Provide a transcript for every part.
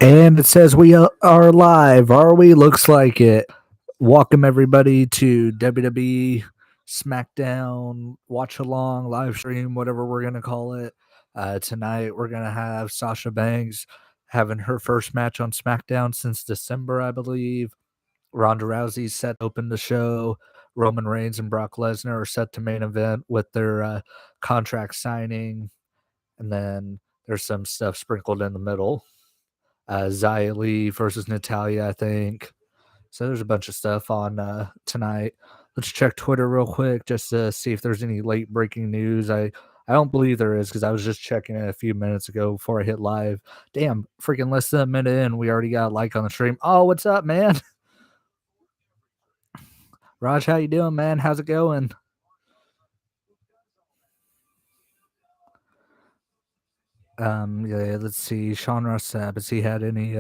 And it says we are live. Are we? Looks like it. Welcome everybody to WWE SmackDown watch along live stream, whatever we're gonna call it. Tonight we're gonna have Sasha Banks having her first match on SmackDown since December, I believe. Ronda Rousey's set to open the show. Roman Reigns and Brock Lesnar are set to main event with their contract signing, and then there's some stuff sprinkled in the middle. Xia Li versus Natalia, I think. So there's a bunch of stuff on tonight. Let's check Twitter real quick just to see if there's any late breaking news. I don't believe there is because I was just checking it a few minutes ago before I hit live. Damn, freaking less than a minute in, we already got a like on the stream. Oh, what's up, man? Raj, how you doing, man? How's it going? Yeah, let's see. Sean Rossap, has he had any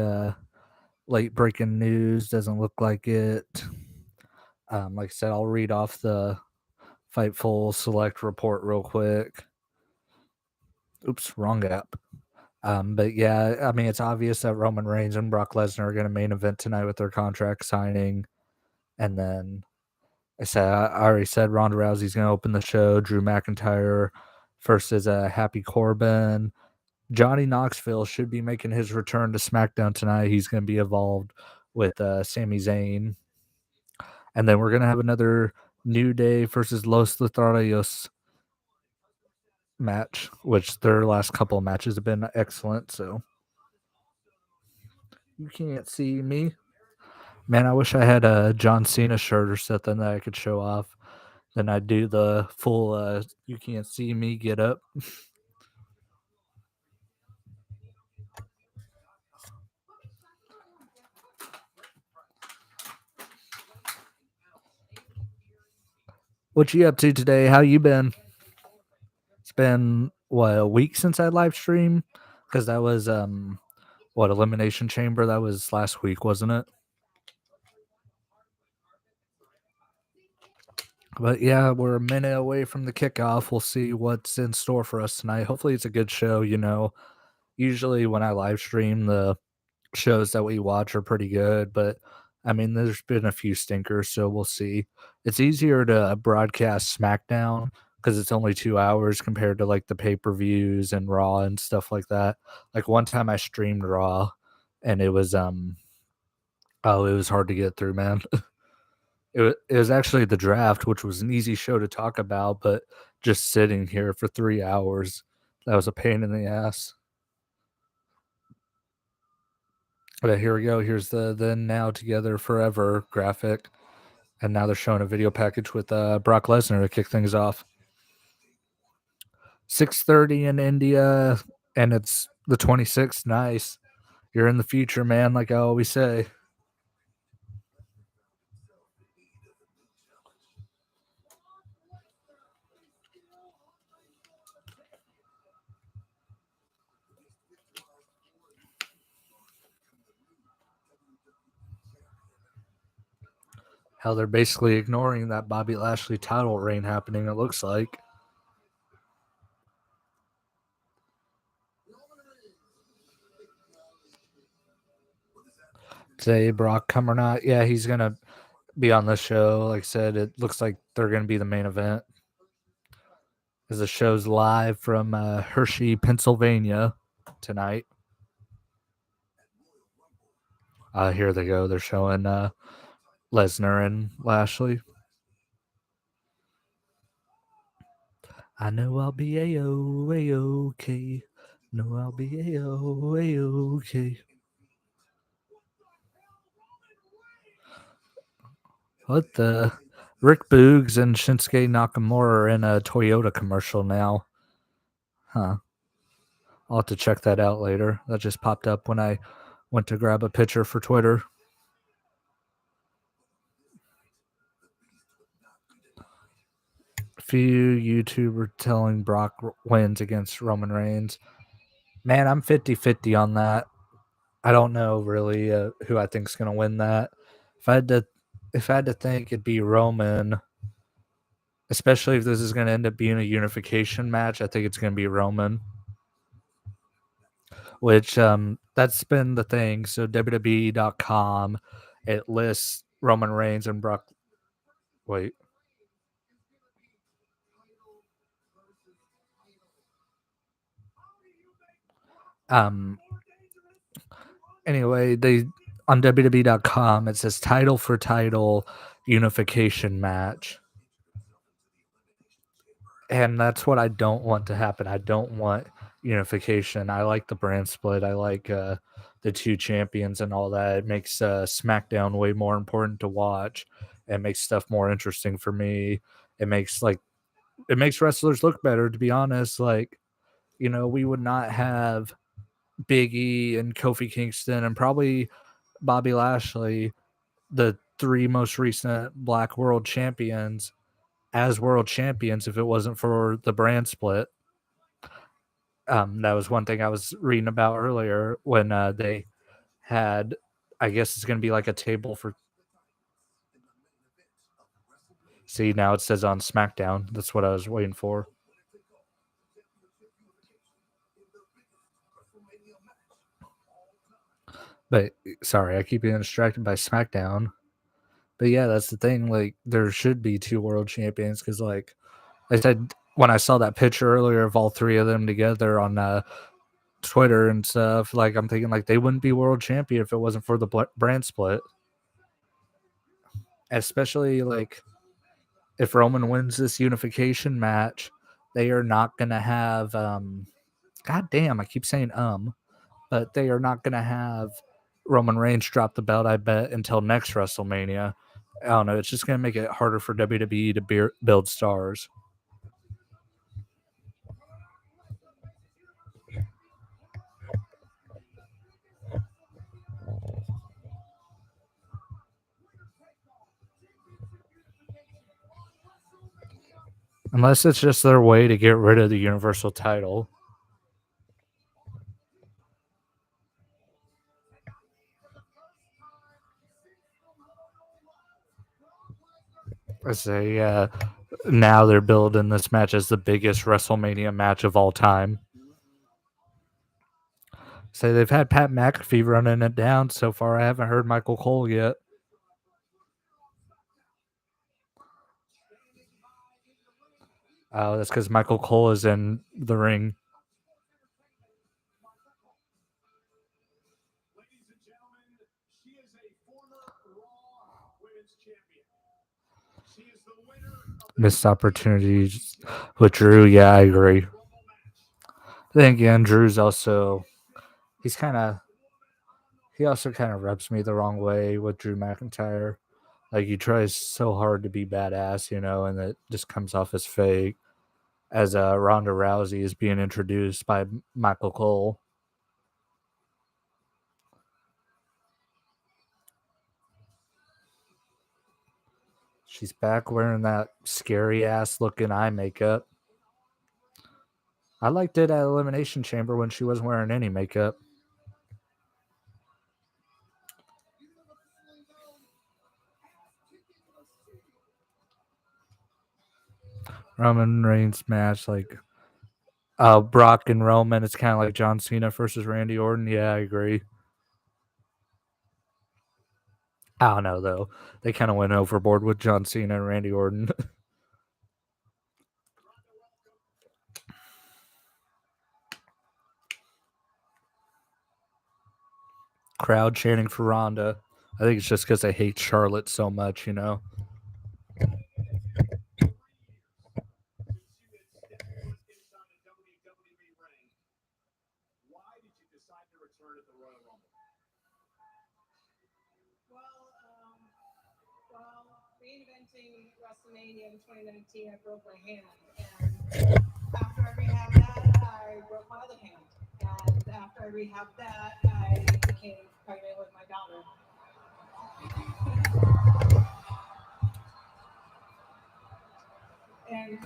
late breaking news? Doesn't look like it. Like I said, I'll read off the Fightful Select report real quick. Oops, wrong app. But yeah, I mean, it's obvious that Roman Reigns and Brock Lesnar are going to main event tonight with their contract signing. And then I already said Ronda Rousey's going to open the show. Drew McIntyre versus Happy Corbin. Johnny Knoxville should be making his return to SmackDown tonight. He's going to be involved with Sami Zayn. And then we're going to have another New Day versus Los Lotharios match, which their last couple of matches have been excellent. So you can't see me. Man, I wish I had a John Cena shirt or something that I could show off. Then I'd do the full you can't see me get up. What you up to today? How you been? It's been a week since I live streamed because that was Elimination Chamber, that was last week, wasn't it? But yeah, we're a minute away from the kickoff. We'll see what's in store for us tonight. Hopefully it's a good show, Usually when I live stream, the shows that we watch are pretty good, but I mean, there's been a few stinkers, so we'll see. It's easier to broadcast SmackDown because it's only 2 hours compared to like the pay-per-views and Raw and stuff like that. Like one time I streamed Raw and it was it was hard to get through, man. It was actually the draft, which was an easy show to talk about, but just sitting here for 3 hours, that was a pain in the ass. But here we go. Here's the then now together forever graphic. And now they're showing a video package with Brock Lesnar to kick things off. 6:30 in India, and it's the 26th. Nice. You're in the future, man, like I always say. How they're basically ignoring that Bobby Lashley title reign happening, it looks like. Say Brock come or not. Yeah, he's going to be on the show. Like I said, it looks like they're going to be the main event. As the show's live from Hershey, Pennsylvania tonight. Here they go. They're showing Lesnar and Lashley. I know I'll be A-OK. No, I'll be A-OK. What the? Rick Boogs and Shinsuke Nakamura are in a Toyota commercial now. Huh. I'll have to check that out later. That just popped up when I went to grab a picture for Twitter. Few YouTuber telling Brock wins against Roman Reigns. Man, I'm 50-50 on that. I don't know really who I think is going to win that. If I had to think, it'd be Roman. Especially if this is going to end up being a unification match, I think it's going to be Roman. which that's been the thing. So WWE.com, it lists Roman Reigns and Brock. Wait. Anyway, they on WWE.com it says title for title unification match. And that's what I don't want to happen. I don't want unification. I like the brand split. I like the two champions and all that. It makes SmackDown way more important to watch. It makes stuff more interesting for me. It makes wrestlers look better, to be honest. Like, we would not have Big E and Kofi Kingston and probably Bobby Lashley, the three most recent Black World Champions, as world champions if it wasn't for the brand split. That was one thing I was reading about earlier when they had, I guess it's going to be like a table for. See, now it says on SmackDown. That's what I was waiting for. But sorry, I keep being distracted by SmackDown. But yeah, that's the thing. Like, there should be two world champions because, like I said, when I saw that picture earlier of all three of them together on Twitter and stuff, like I'm thinking like they wouldn't be world champion if it wasn't for the brand split. Especially like if Roman wins this unification match, they are not gonna have God damn, I keep saying but they are not gonna have Roman Reigns drop the belt, I bet, until next WrestleMania. I don't know. It's just gonna make it harder for WWE to build stars. Unless it's just their way to get rid of the Universal title. I say, now they're building this match as the biggest WrestleMania match of all time. Say they've had Pat McAfee running it down so far. I haven't heard Michael Cole yet. Oh, that's because Michael Cole is in the ring. Missed opportunities with Drew. Yeah, I agree. Then again, Drew's also he also kind of rubs me the wrong way with Drew McIntyre. Like he tries so hard to be badass, and it just comes off as fake. As Ronda Rousey is being introduced by Michael Cole. She's back wearing that scary ass looking eye makeup. I liked it at Elimination Chamber when she wasn't wearing any makeup. Roman Reigns match, like Brock and Roman, it's kind of like John Cena versus Randy Orton. Yeah, I agree. I don't know though. They kind of went overboard with John Cena and Randy Orton. Crowd chanting for Ronda. I think it's just because they hate Charlotte so much. Reinventing WrestleMania in 2019, I broke my hand. And after I rehabbed that, I broke my other hand. And after I rehabbed that, I became pregnant with my daughter. And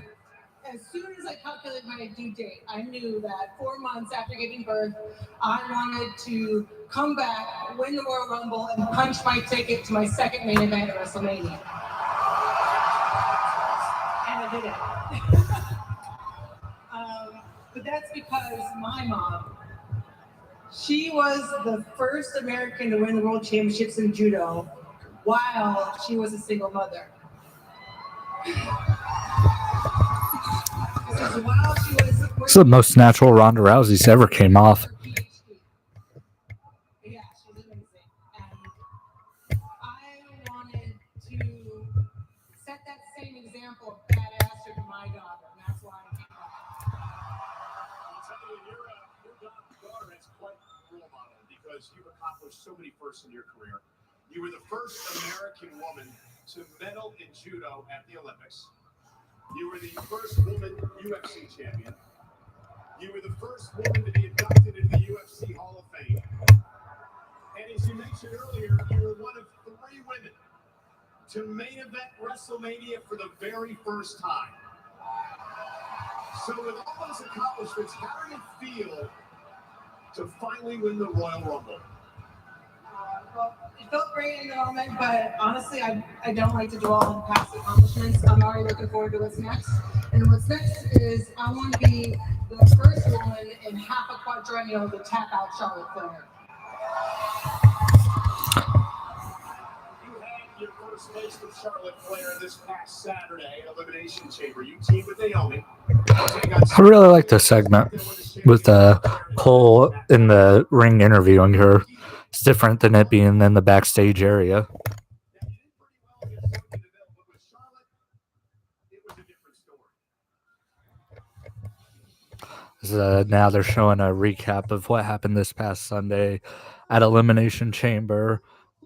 as soon as I calculated my due date, I knew that 4 months after giving birth, I wanted to come back, win the Royal Rumble, and punch my ticket to my second main event at WrestleMania. And I did it. But that's because my mom, She was the first American to win the World Championships in judo while she was a single mother. It's the most natural Ronda Rousey's ever came off. Yeah, she's amazing. And I wanted to set that same example of badass to my daughter, and that's why I came back. I'm telling you, your daughter is quite a role model because you've accomplished so many firsts in your career. You were the first American woman to medal in judo at the Olympics. You were the first woman UFC champion. You were the first woman to be inducted into the UFC Hall of Fame. And as you mentioned earlier, you were one of 3 women to main event WrestleMania for the very first time. So with all those accomplishments, how do you feel to finally win the Royal Rumble? Well, it felt great in the moment, but honestly, I don't like to dwell on past accomplishments. I'm already looking forward to what's next. And what's next is I want to be the first woman in half a quadrennial to tap out Charlotte Flair. You had your first match with Charlotte Flair this past Saturday at Elimination Chamber. You teamed with Naomi. I really like this segment with Cole in the ring interviewing her. It's different than it being in the backstage area. Now they're showing a recap of what happened this past Sunday at Elimination Chamber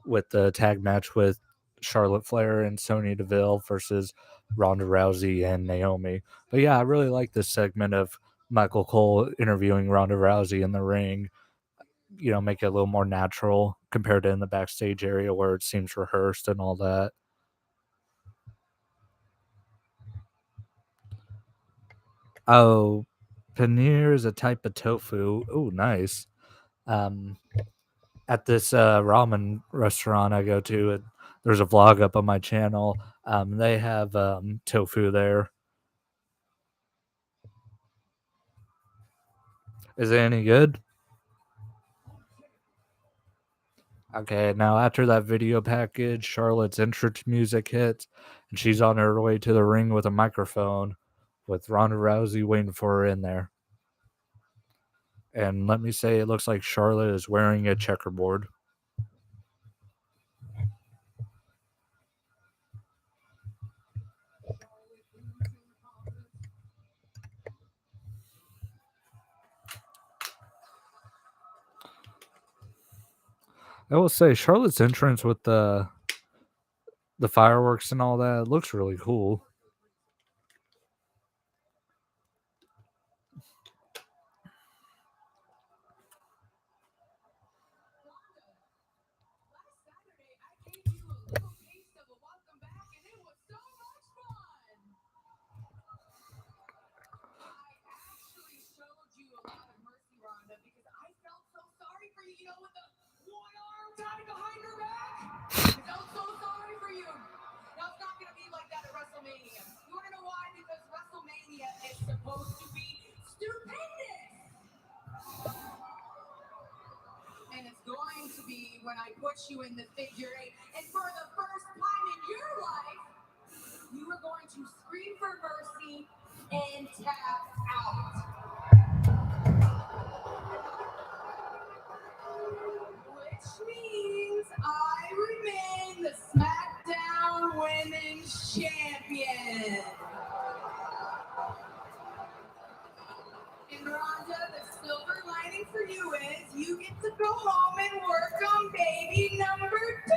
with the tag match with Charlotte Flair and Sonya Deville versus Ronda Rousey and Naomi. But yeah, I really like this segment of Michael Cole interviewing Ronda Rousey in the ring. You know, make it a little more natural compared to in the backstage area where it seems rehearsed and all that. Oh, paneer is a type of tofu. Oh, nice. At this ramen restaurant I go to, there's a vlog up on my channel. They have tofu there. Is it any good? Okay, now after that video package, Charlotte's entrance music hits, and she's on her way to the ring with a microphone with Ronda Rousey waiting for her in there. And let me say, it looks like Charlotte is wearing a checkerboard. I will say, Charlotte's entrance with the fireworks and all that, it looks really cool. Tied behind her back. I felt so sorry for you. Now it's not going to be like that at WrestleMania. You want to know why? Because WrestleMania is supposed to be stupendous. And it's going to be when I put you in the figure 8. And for the first time in your life, you are going to scream for mercy and tap out. Which means I remain the SmackDown Women's Champion. And Rhonda, the silver lining for you is you get to go home and work on baby number 2.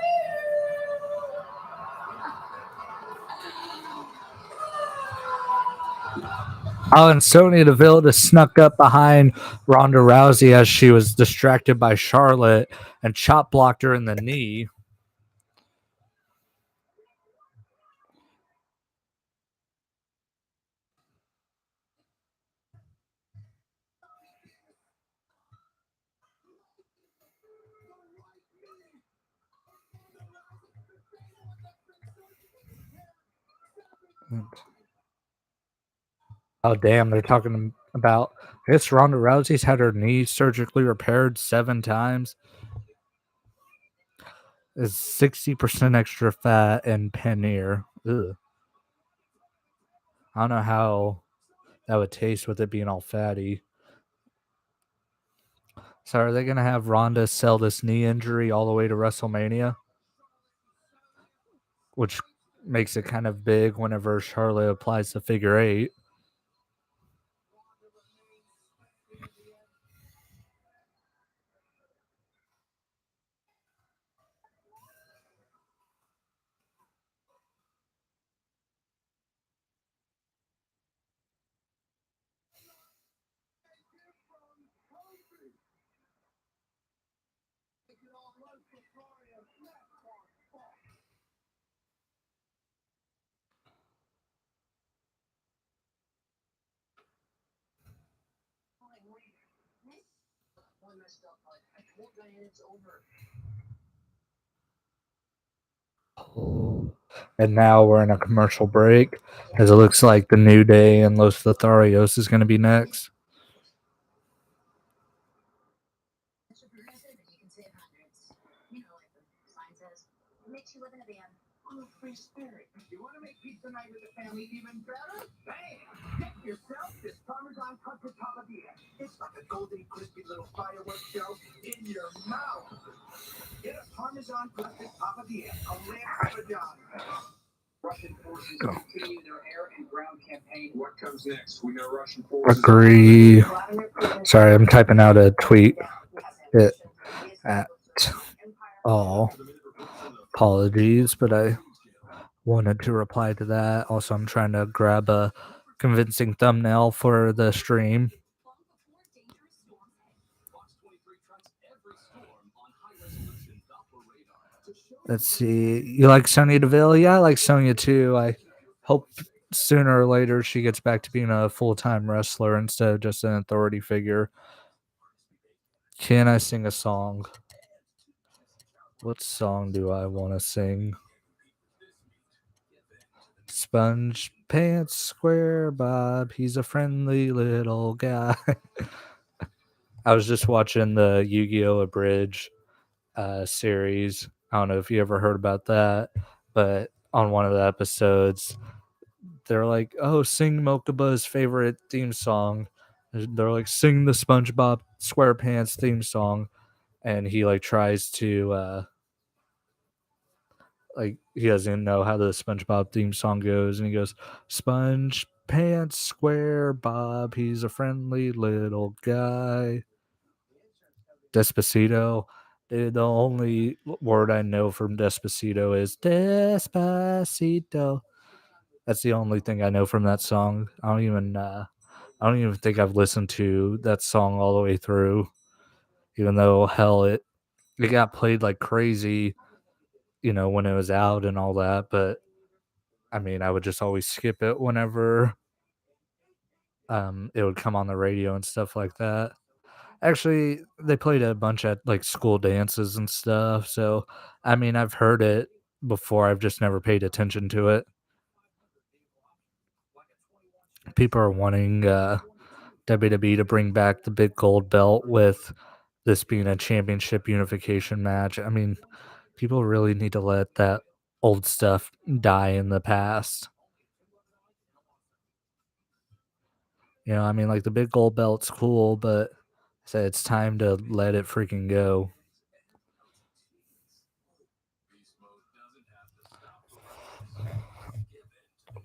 Oh, and Sonya Deville just snuck up behind Ronda Rousey as she was distracted by Charlotte and chop blocked her in the knee. Oh, damn, they're talking about, I guess Ronda Rousey's had her knee surgically repaired 7 times. Is 60% extra fat and paneer. Ugh. I don't know how that would taste with it being all fatty. So are they going to have Ronda sell this knee injury all the way to WrestleMania? Which makes it kind of big whenever Charlotte applies the figure 8. And now we're in a commercial break, as it looks like the New Day and Los Lotharios is going to be next. You want to make pizza night with the family even better? Bam! Get yourself this Parmesan country papadilla. It's like a golden, crispy little fireworks show in your mouth. Get a Parmesan crusted papadilla from Parmesan. Russian forces continue their air and ground campaign. What comes next? We know Russian forces. Agree. Sorry, I'm typing out a tweet. It at all. Apologies, but I wanted to reply to that. Also, I'm trying to grab a convincing thumbnail for the stream. Let's see. You like Sonya Deville? Yeah, I like Sonya too. I hope sooner or later she gets back to being a full-time wrestler instead of just an authority figure. Can I sing a song? What song do I want to sing? Sponge Pants Square Bob, he's a friendly little guy. I was just watching the Yu-Gi-Oh! Abridged series. I don't know if you ever heard about that, but on one of the episodes, they're like, "Oh, sing Mokuba's favorite theme song." They're like, "Sing the SpongeBob SquarePants theme song," and he like tries to like he doesn't know how the SpongeBob theme song goes, and he goes, "Sponge Pants Square Bob, he's a friendly little guy." Despacito. Dude, the only word I know from Despacito is Despacito. That's the only thing I know from that song. I don't even think I've listened to that song all the way through, even though hell it got played like crazy, when it was out and all that. But I mean, I would just always skip it whenever it would come on the radio and stuff like that. Actually, they played a bunch at like school dances and stuff. So, I mean, I've heard it before. I've just never paid attention to it. People are wanting WWE to bring back the big gold belt with this being a championship unification match. I mean, people really need to let that old stuff die in the past. I mean, like the big gold belt's cool, but it's time to let it freaking go.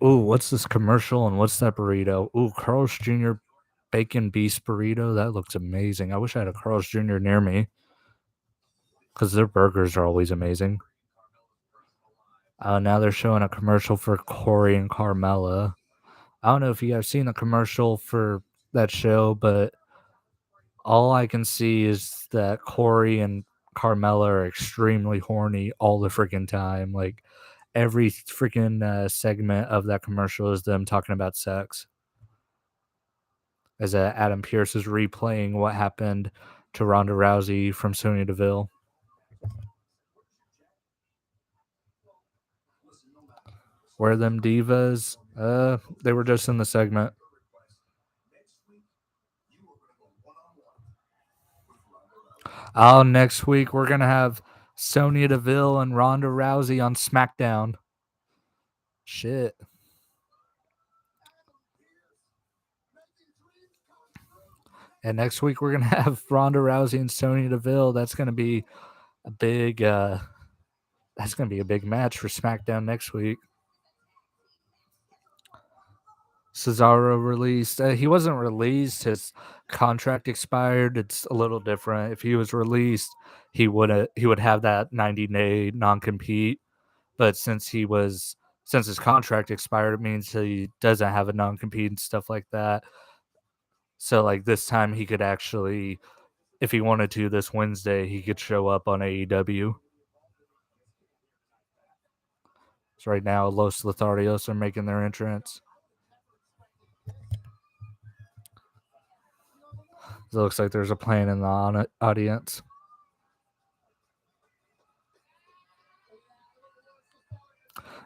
Ooh, what's this commercial and what's that burrito? Ooh, Carl's Jr. Bacon Beast Burrito. That looks amazing. I wish I had a Carl's Jr. near me because their burgers are always amazing. Now they're showing a commercial for Corey and Carmella. I don't know if you guys seen the commercial for that show, but all I can see is that Corey and Carmella are extremely horny all the freaking time. Like every freaking segment of that commercial is them talking about sex. As Adam Pearce is replaying what happened to Ronda Rousey from Sonya Deville. Where them divas? They were just in the segment. Oh, next week we're gonna have Sonya Deville and Ronda Rousey on SmackDown. Shit. And next week we're gonna have Ronda Rousey and Sonya Deville. That's gonna be a big. That's gonna be a big match for SmackDown next week. Cesaro released. He wasn't released. His contract expired. It's a little different. If he was released, he would have that 90-day non-compete. But since his contract expired, it means he doesn't have a non-compete and stuff like that. So like this time he could actually, if he wanted to, this Wednesday he could show up on AEW. So right now Los Lotharios are making their entrance. It looks like there's a plane in the audience.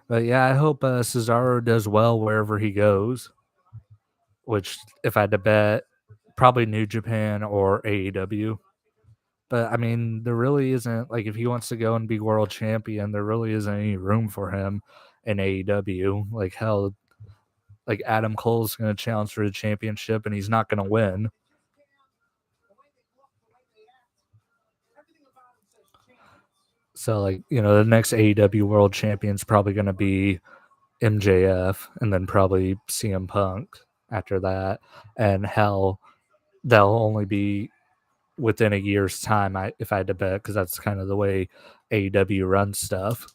But yeah, I hope Cesaro does well wherever he goes. Which, if I had to bet, probably New Japan or AEW. But I mean, there really isn't, like, if he wants to go and be world champion, there really isn't any room for him in AEW. Like, hell, like Adam Cole's going to challenge for the championship and he's not going to win. So, like, you know, the next AEW world champion is probably going to be MJF and then probably CM Punk after that. And hell, they'll only be within a year's time, if I had to bet, because that's kind of the way AEW runs stuff.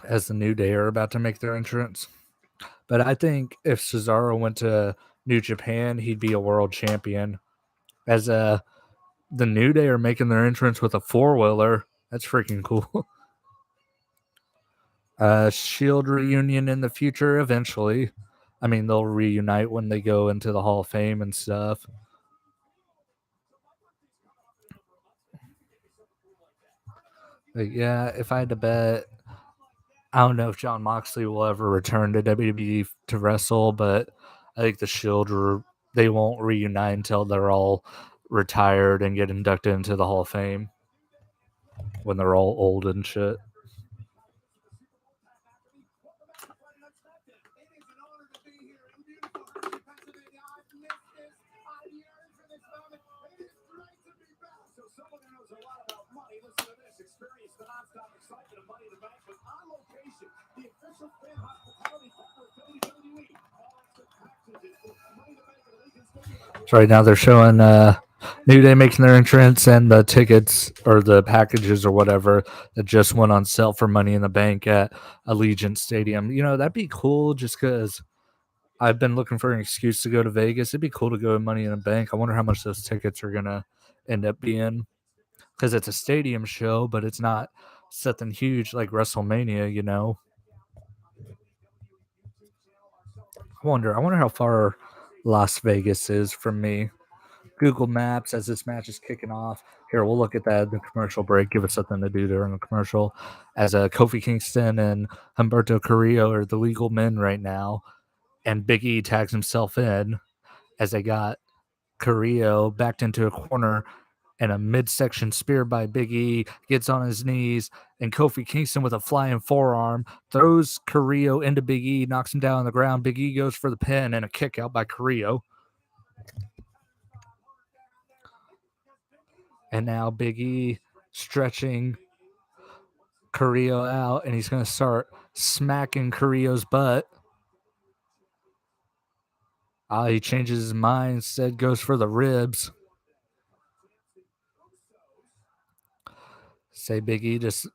As the New Day are about to make their entrance. But I think if Cesaro went to New Japan, he'd be a world champion. As the New Day are making their entrance with a 4-wheeler. That's freaking cool. Shield reunion in the future eventually. I mean, they'll reunite when they go into the Hall of Fame and stuff. But yeah, if I had to bet, I don't know if Jon Moxley will ever return to WWE to wrestle, but I think the Shield they won't reunite until they're all retired and get inducted into the Hall of Fame when they're all old and shit. So right now they're showing New Day making their entrance and the tickets or the packages or whatever that just went on sale for Money in the Bank at Allegiant Stadium. You know, that'd be cool just because I've been looking for an excuse to go to Vegas. It'd be cool to go to Money in the Bank. I wonder how much those tickets are going to end up being because it's a stadium show, but it's not something huge like WrestleMania, you know. I wonder how far Las Vegas is from me. Google Maps as this match is kicking off. Here, we'll look at that in the commercial break. Give us something to do during the commercial. As Kofi Kingston and Humberto Carrillo are the legal men right now, and Big E tags himself in as they got Carrillo backed into a corner and a midsection spear by Big E, gets on his knees, and Kofi Kingston with a flying forearm throws Carrillo into Big E, knocks him down on the ground. Big E goes for the pin and a kick out by Carrillo. And now Big E stretching Carrillo out, and he's going to start smacking Carrillo's butt. He changes his mind, instead goes for the ribs. Say Big E just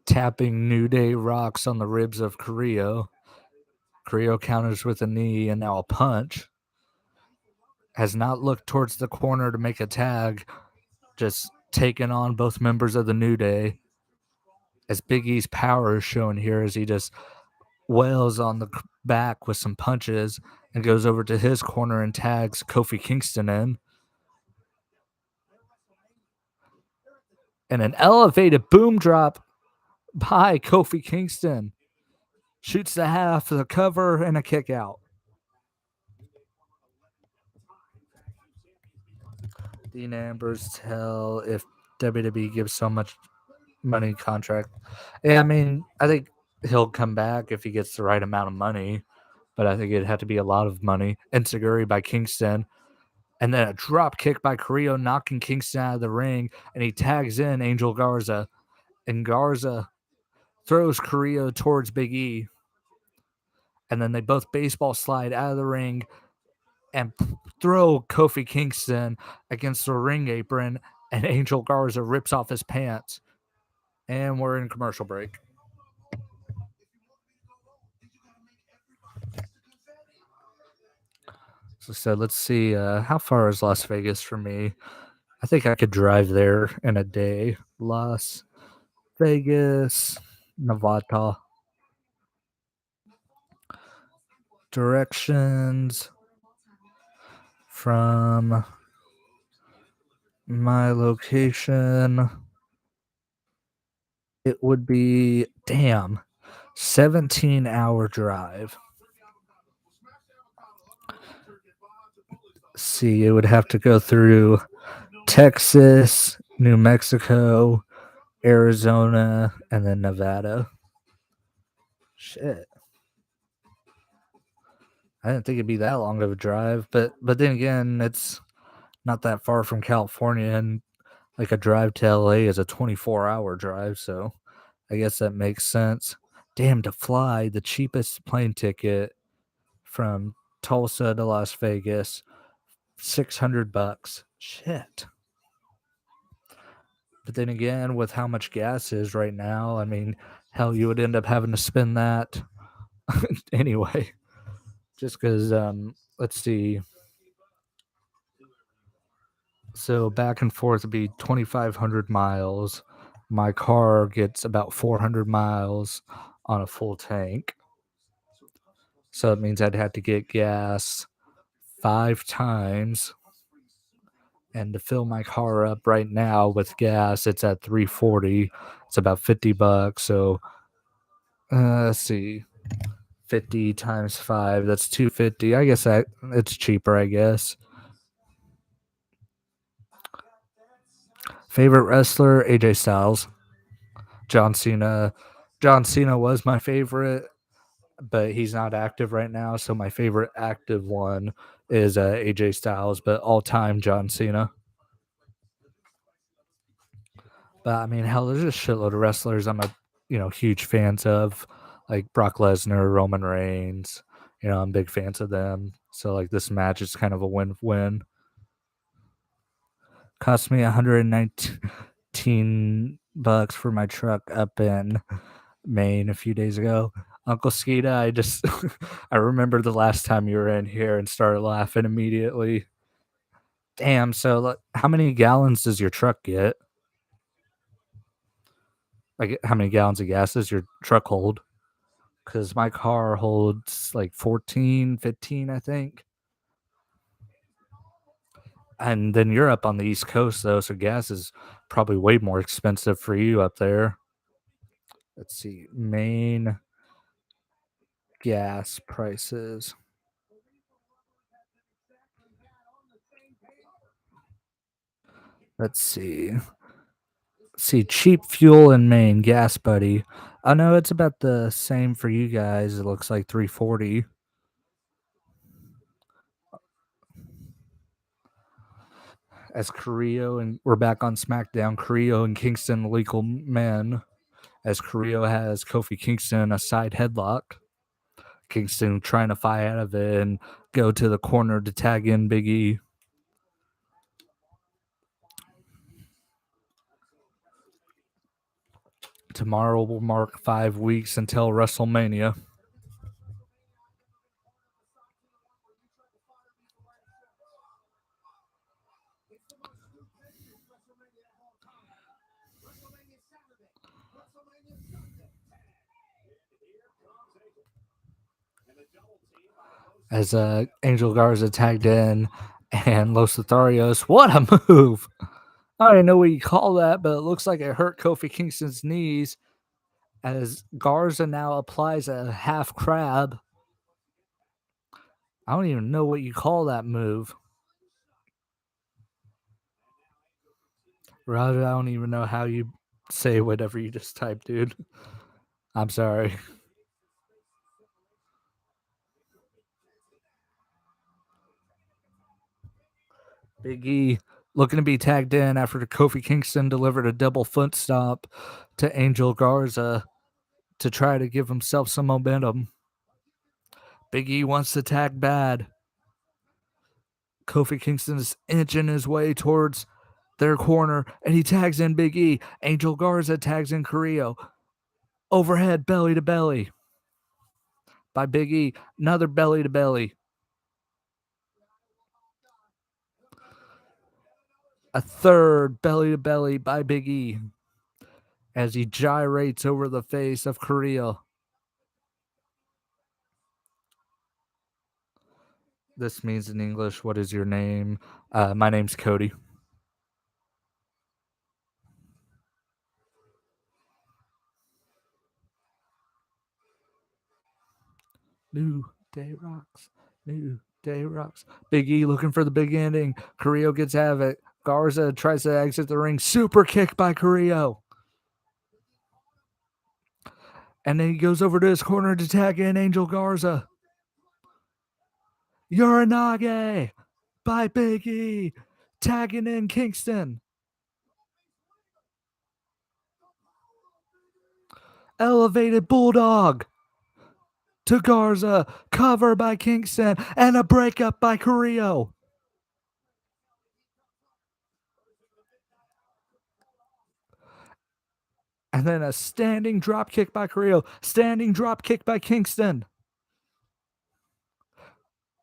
tapping New Day rocks on the ribs of Carrillo. Carrillo counters with a knee and now a punch. Has not looked towards the corner to make a tag. Just taking on both members of the New Day. As Big E's power is shown here as he just wails on the back with some punches and goes over to his corner and tags Kofi Kingston in. And an elevated boom drop by Kofi Kingston. Shoots the half of the cover and a kick out. Dean Ambrose tell if WWE gives so much money contract. Yeah, I mean, I think he'll come back if he gets the right amount of money, but I think it'd have to be a lot of money. Enziguri by Kingston, and then a drop kick by Carrillo, knocking Kingston out of the ring, and he tags in Angel Garza, and Garza throws Carrillo towards Big E, and then they both baseball slide out of the ring and throw Kofi Kingston against the ring apron, and Angel Garza rips off his pants. And we're in commercial break. So let's see, how far is Las Vegas from me? I think I could drive there in a day. Las Vegas, Nevada. Directions from my location. It would be, 17-hour drive. See, it would have to go through Texas, New Mexico, Arizona, and then Nevada. Shit. I didn't think it'd be that long of a drive, but then again, it's not that far from California, and like a drive to LA is a 24-hour drive, so I guess that makes sense. Damn, to fly, the cheapest plane ticket from Tulsa to Las Vegas, $600. Shit. But then again, with how much gas is right now, I mean, hell, you would end up having to spend that anyway. Just because, let's see. So back and forth would be 2,500 miles. My car gets about 400 miles on a full tank. So it means I'd have to get gas 5 times. And to fill my car up right now with gas, it's at 340. It's about $50. So let's see. 50 times 5, that's 250. I guess it's cheaper, I guess. Favorite wrestler, AJ Styles. John Cena. John Cena was my favorite, but he's not active right now. So my favorite active one is AJ Styles, but all-time John Cena. But I mean, hell, there's a shitload of wrestlers I'm huge fans of, like Brock Lesnar, Roman Reigns. I'm big fans of them. So like this match is kind of a win-win. Cost me $119 for my truck up in Maine a few days ago. Uncle Skeeta, I just I remember the last time you were in here and started laughing immediately. Damn, so how many gallons does your truck get? Like, how many gallons of gas does your truck hold? Because my car holds like 14, 15, I think. And then you're up on the East Coast, though, so gas is probably way more expensive for you up there. Let's see. Main gas prices. Let's see. Cheap fuel in Maine, Gas Buddy. I know it's about the same for you guys. It looks like 340. As Carrillo, and we're back on SmackDown, Carrillo and Kingston legal men. As Carrillo has Kofi Kingston a side headlock. Kingston trying to fight out of it and go to the corner to tag in Big E. Tomorrow will mark 5 weeks until WrestleMania. As Angel Garza tagged in, and Los Lotharios, what a move! I don't even know what you call that, but it looks like it hurt Kofi Kingston's knees. As Garza now applies a half crab. I don't even know what you call that move. Raj, I don't even know how you say whatever you just typed, dude. I'm sorry. Big E looking to be tagged in after Kofi Kingston delivered a double foot stomp to Angel Garza to try to give himself some momentum. Big E wants to tag bad. Kofi Kingston is inching his way towards their corner, and he tags in Big E. Angel Garza tags in Carrillo. Overhead belly to belly by Big E. Another belly to belly. A third belly to belly by Big E as he gyrates over the face of Carrillo. This means in English, what is your name? My name's Cody. New Day rocks. New Day rocks. Big E looking for the big ending. Carrillo gets out of it. Garza tries to exit the ring. Super kick by Carrillo. And then he goes over to his corner to tag in Angel Garza. Uranage by Big E. Tagging in Kingston. Elevated Bulldog to Garza. Cover by Kingston. And a breakup by Carrillo. And then a standing drop kick by Carrillo. Standing drop kick by Kingston.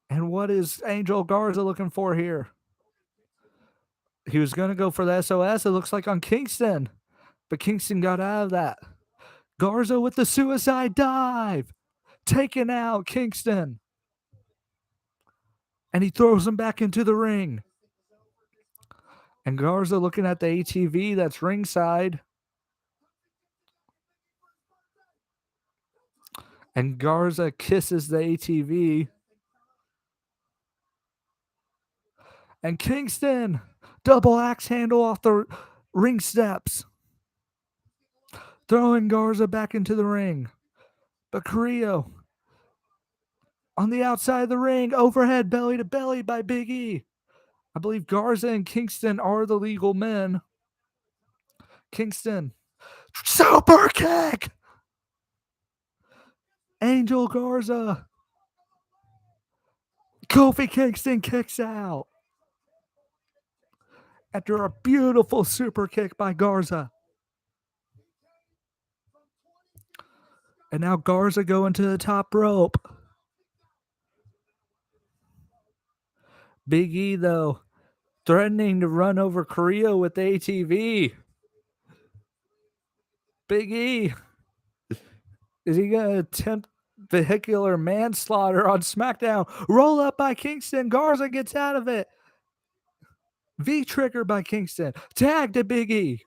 And what is Angel Garza looking for here? He was going to go for the SOS, it looks like, on Kingston. But Kingston got out of that. Garza with the suicide dive. Taking out Kingston. And he throws him back into the ring. And Garza looking at the ATV that's ringside. And Garza kisses the ATV. And Kingston, double axe handle off the ring steps. Throwing Garza back into the ring. But Carrillo on the outside of the ring, overhead belly to belly by Big E. I believe Garza and Kingston are the legal men. Kingston, super kick. Angel Garza. Kofi Kingston kicks out after a beautiful super kick by Garza. And now Garza going to the top rope. Big E, though, threatening to run over Carrillo with the ATV. Big E. Is he going to attempt vehicular manslaughter on SmackDown? Roll up by Kingston. Garza gets out of it. V-trigger by Kingston. Tag to Big E.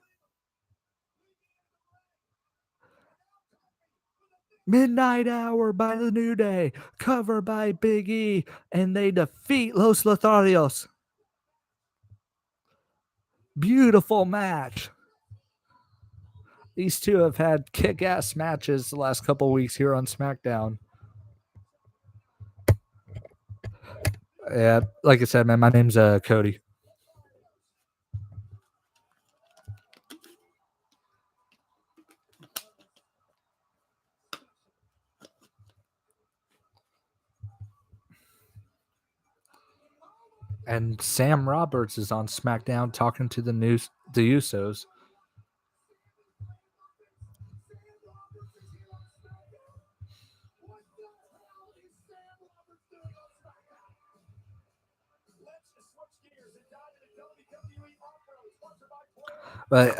Midnight Hour by the New Day. Cover by Big E. And they defeat Los Lotharios. Beautiful match. These two have had kick-ass matches the last couple of weeks here on SmackDown. Yeah, like I said, man, my name's Cody. And Sam Roberts is on SmackDown talking to the Usos. But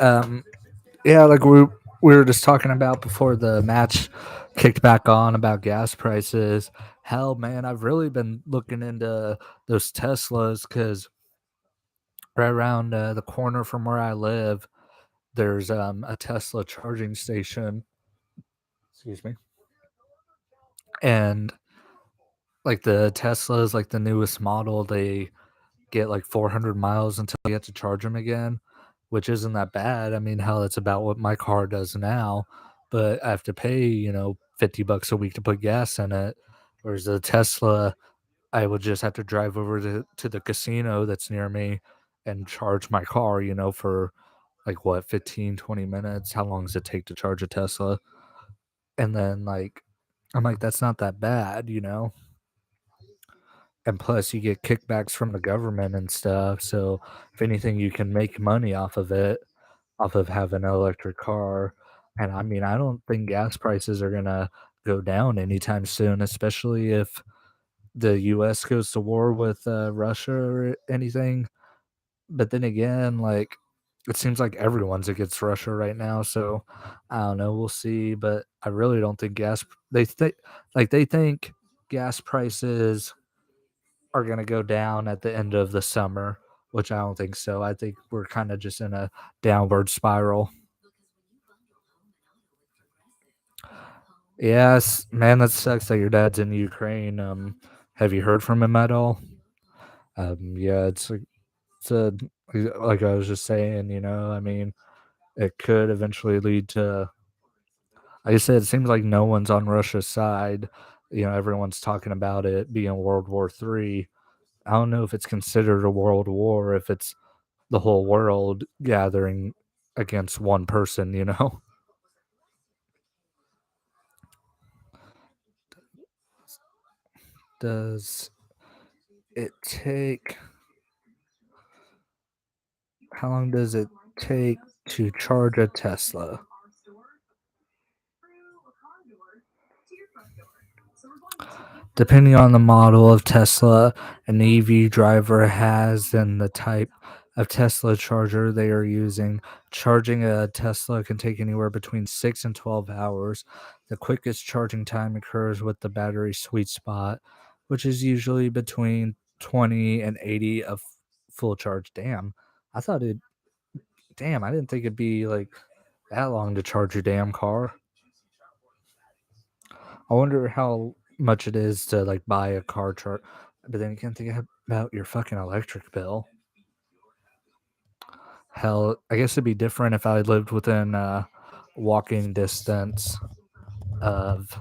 yeah, like we were just talking about before the match kicked back on about gas prices. Hell, man, I've really been looking into those Teslas because right around the corner from where I live, there's a Tesla charging station. Excuse me. And like the Teslas, like the newest model, they get like 400 miles until you have to charge them again. which isn't that bad. I mean, hell, it's about what my car does now, but I have to pay, $50 a week to put gas in it. Whereas the Tesla, I would just have to drive over to the casino that's near me and charge my car, for like what, 15, 20 minutes. How long does it take to charge a Tesla? And then, like, I'm like, that's not that bad. And plus, you get kickbacks from the government and stuff. So, if anything, you can make money off of it, off of having an electric car. And I mean, I don't think gas prices are going to go down anytime soon, especially if the US goes to war with Russia or anything. But then again, like, it seems like everyone's against Russia right now, so I don't know, we'll see, but I really don't think they think gas prices are gonna go down at the end of the summer, which I don't think so. I think we're kinda just in a downward spiral. Yes, man, that sucks that your dad's in Ukraine. Have you heard from him at all? Yeah, it's a like I was just saying, I mean, it could eventually lead to, like I said, it seems like no one's on Russia's side. Everyone's talking about it being World War III. I don't know if it's considered a world war if it's the whole world gathering against one person. Does it take, how long does it take to charge a Tesla? Depending on the model of Tesla an EV driver has and the type of Tesla charger they are using, charging a Tesla can take anywhere between 6 and 12 hours. The quickest charging time occurs with the battery sweet spot, which is usually between 20 and 80 of full charge. Damn, I didn't think it'd be like that long to charge your damn car. I wonder how much it is to like buy a car chart, but then you can think about your fucking electric bill. Hell, I guess it'd be different if I lived within walking distance of.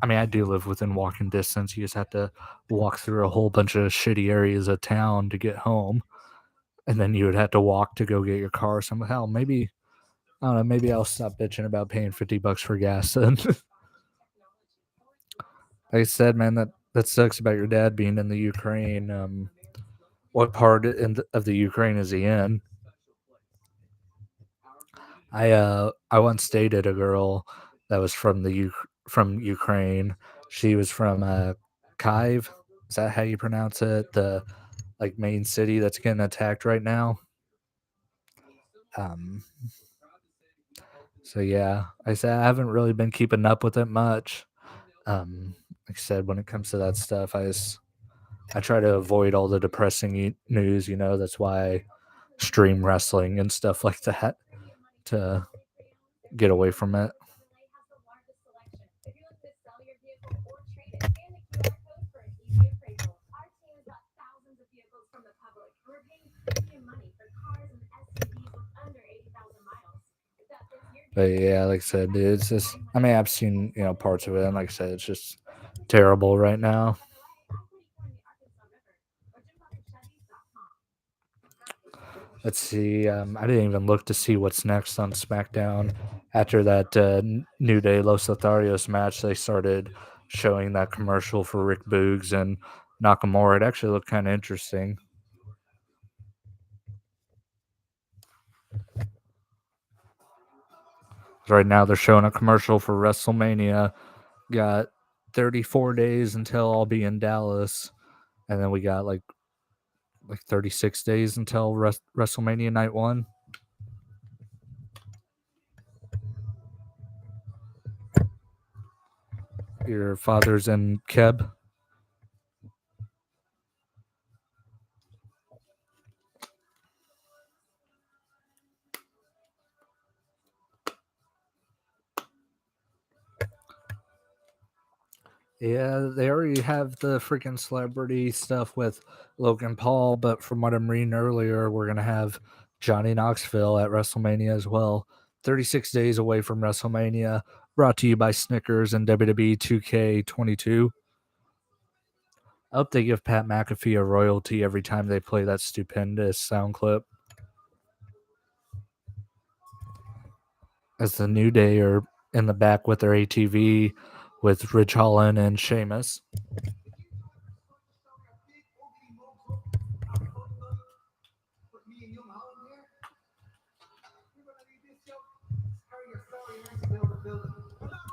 I mean, I do live within walking distance. You just have to walk through a whole bunch of shitty areas of town to get home, and then you would have to walk to go get your car. So hell, maybe I don't know. Maybe I'll stop bitching about paying $50 for gas then. Like I said, man, that sucks about your dad being in the Ukraine. What part of the Ukraine is he in? I once dated a girl that was from Ukraine. She was from Kyiv. Is that how you pronounce it? The like main city that's getting attacked right now. Um. So yeah, I said I haven't really been keeping up with it much. Like I said, when it comes to that stuff, I try to avoid all the depressing news. That's why I stream wrestling and stuff like that to get away from it. But yeah, like I said, dude, it's just, I mean, I've seen, parts of it, and like I said, it's just terrible right now. Let's see. I didn't even look to see what's next on SmackDown. After that New Day Los Lotharios match, they started showing that commercial for Rick Boogs and Nakamura. It actually looked kind of interesting. Right now, they're showing a commercial for WrestleMania. Got 34 days until I'll be in Dallas, and then we got like 36 days until WrestleMania Night 1. Your father's in Keb. Yeah, they already have the freaking celebrity stuff with Logan Paul, but from what I'm reading earlier, we're gonna have Johnny Knoxville at WrestleMania as well. 36 days away from WrestleMania. Brought to you by Snickers and WWE 2K22. I hope they give Pat McAfee a royalty every time they play that stupendous sound clip. As the New Day are in the back with their ATV with Rich Holland and Sheamus.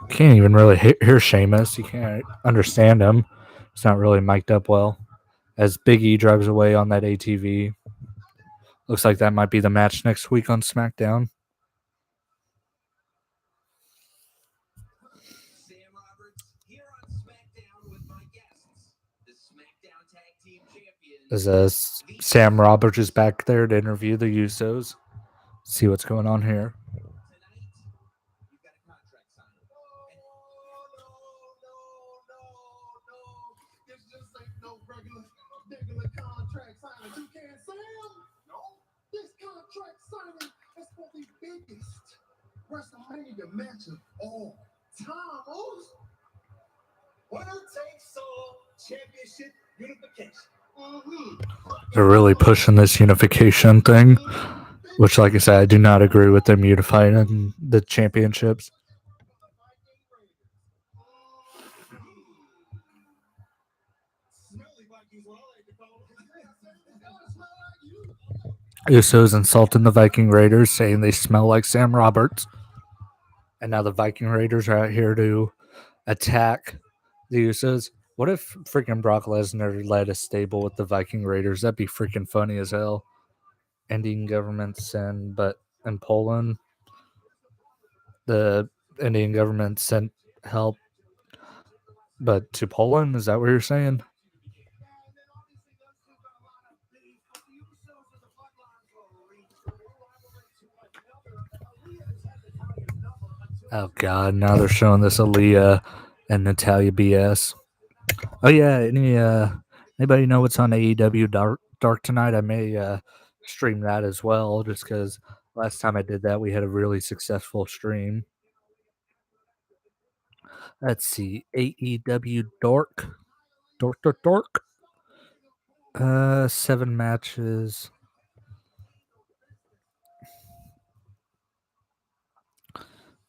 Can't even really hear Sheamus. You can't understand him. It's not really mic'd up well. As Big E drives away on that ATV. Looks like that might be the match next week on SmackDown. Sam Roberts here on SmackDown with my guests, the SmackDown Tag Team Champions. As Sam Roberts is back there to interview the Usos. See what's going on here. Tonight, you've got a contract signing. This just ain't no regular contract signing. You can't say no. This contract signing is for the biggest WrestleMania match of all time. Winner takes all championship unification. They're really pushing this unification thing, which, like I said, I do not agree with them unifying the championships. Usos insulting the Viking Raiders, saying they smell like Sam Roberts. And now the Viking Raiders are out here to attack the Usos. What if freaking Brock Lesnar led a stable with the Viking Raiders? That'd be freaking funny as hell. Indian government sent, but in Poland, the Indian government sent help, but to Poland? Is that what you're saying? Oh god, now they're showing this Aaliyah and Natalia BS. Oh yeah, anybody know what's on AEW Dark tonight? I may stream that as well, just because last time I did that we had a really successful stream. Let's see, AEW Dark. 7 matches.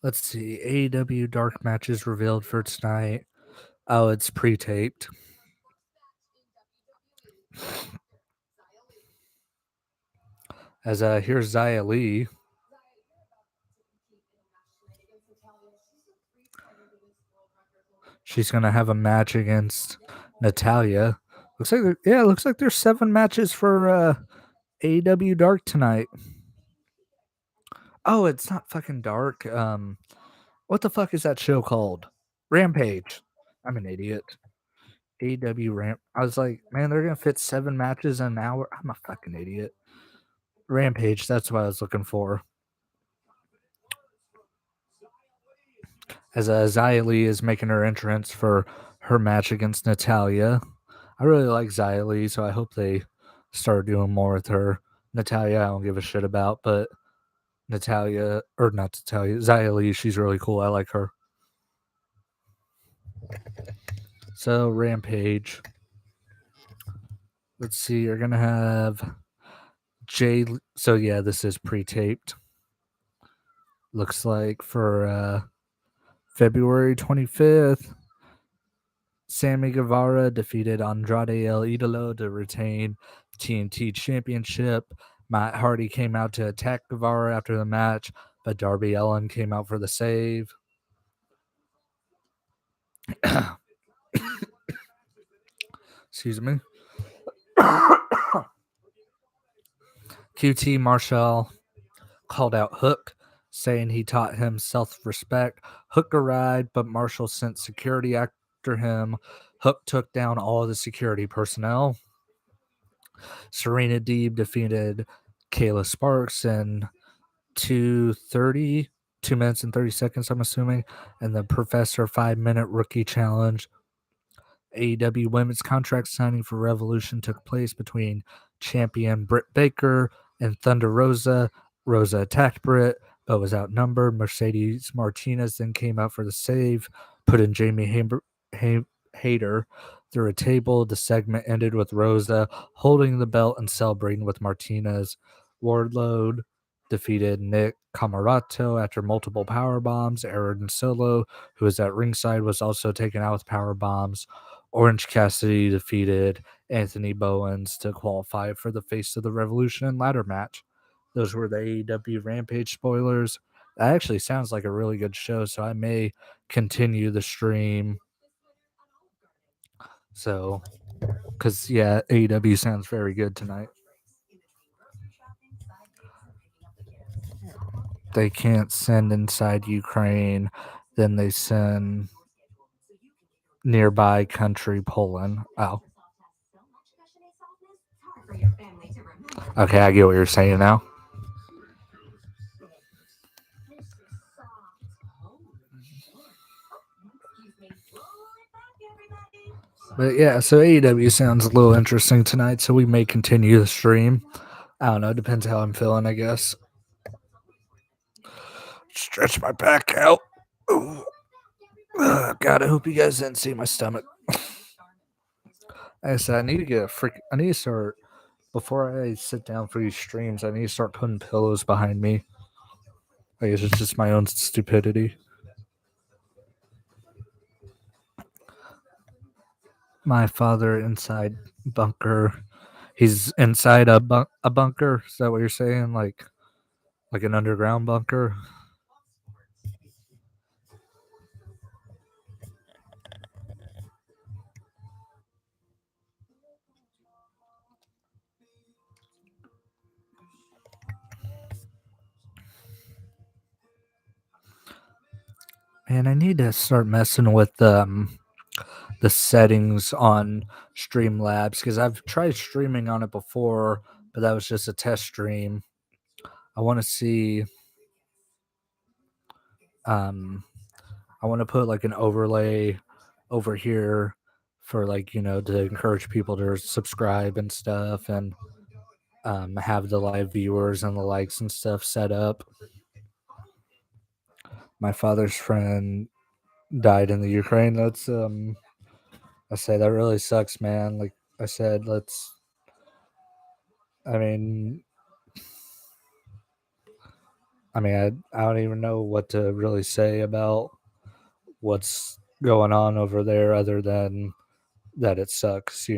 Let's see, AEW Dark matches revealed for tonight. Oh, it's pre-taped. As here's Xia Li. She's gonna have a match against Natalia. Looks like there's 7 matches for AEW Dark tonight. Oh, it's not fucking Dark. What the fuck is that show called? Rampage. I'm an idiot. AEW Ramp. I was like, man, they're gonna fit 7 matches in an hour. I'm a fucking idiot. Rampage. That's what I was looking for. As Xia Li is making her entrance for her match against Natalia. I really like Xia Li, so I hope they start doing more with her. Natalia, I don't give a shit about, but Xia Li, she's really cool. I like her. So, Rampage. Let's see, you're going to have Jay. So, yeah, this is pre-taped. Looks like for February 25th, Sammy Guevara defeated Andrade El Idolo to retain TNT Championship. Matt Hardy came out to attack Guevara after the match, but Darby Allin came out for the save. Excuse me. QT Marshall called out Hook, saying he taught him self-respect. Hook arrived, but Marshall sent security after him. Hook took down all of the security personnel. Serena Deeb defeated Kayla Sparks in 2 minutes and 30 seconds, I'm assuming, and the Professor 5-minute rookie challenge. AEW women's contract signing for Revolution took place between champion Britt Baker and Thunder Rosa. Rosa attacked Britt, but was outnumbered. Mercedes Martinez then came out for the save, put in Jamie Hayter through a table. The segment ended with Rosa holding the belt and celebrating with Martinez. Wardlow defeated Nick Camarato after multiple power bombs. Aaron Solo, who was at ringside, was also taken out with power bombs. Orange Cassidy defeated Anthony Bowens to qualify for the Face of the Revolution ladder match. Those were the AEW Rampage spoilers. That actually sounds like a really good show, so I may continue the stream. So, because, yeah, AEW sounds very good tonight. They can't send inside Ukraine, then they send nearby country Poland. Oh. Okay, I get what you're saying now. But yeah, so AEW sounds a little interesting tonight, so we may continue the stream. I don't know, depends how I'm feeling, I guess. Stretch my back out. Ooh. God, I hope you guys didn't see my stomach. I said I need to get I need to start before I sit down for these streams. I need to start putting pillows behind me. I guess it's just my own stupidity. My father inside bunker. He's inside a bunker. Is that what you're saying? Like an underground bunker? Man, I need to start messing with the settings on Streamlabs because I've tried streaming on it before, but that was just a test stream. I want to see. I want to put like an overlay over here for to encourage people to subscribe and stuff, and have the live viewers and the likes and stuff set up. My father's friend died in the Ukraine. That's I say that really sucks, man. Like I said, I mean, I don't even know what to really say about what's going on over there other than that it sucks,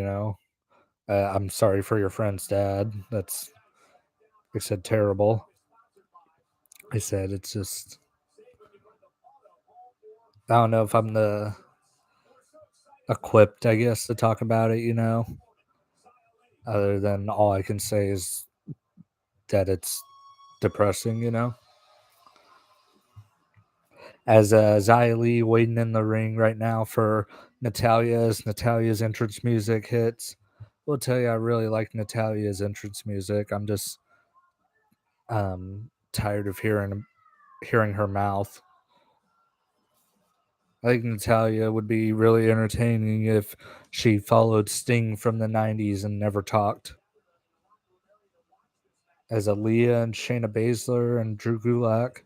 I'm sorry for your friend's dad. That's, I said, terrible. I said, it's just, I don't know if I'm the equipped, I guess, to talk about it, other than all I can say is that it's depressing, As Xia Li waiting in the ring right now for Natalia's entrance music hits. Will tell you I really like Natalia's entrance music. I'm just tired of hearing her mouth. I think Natalia would be really entertaining if she followed Sting from the 90s and never talked. As Aaliyah and Shayna Baszler and Drew Gulak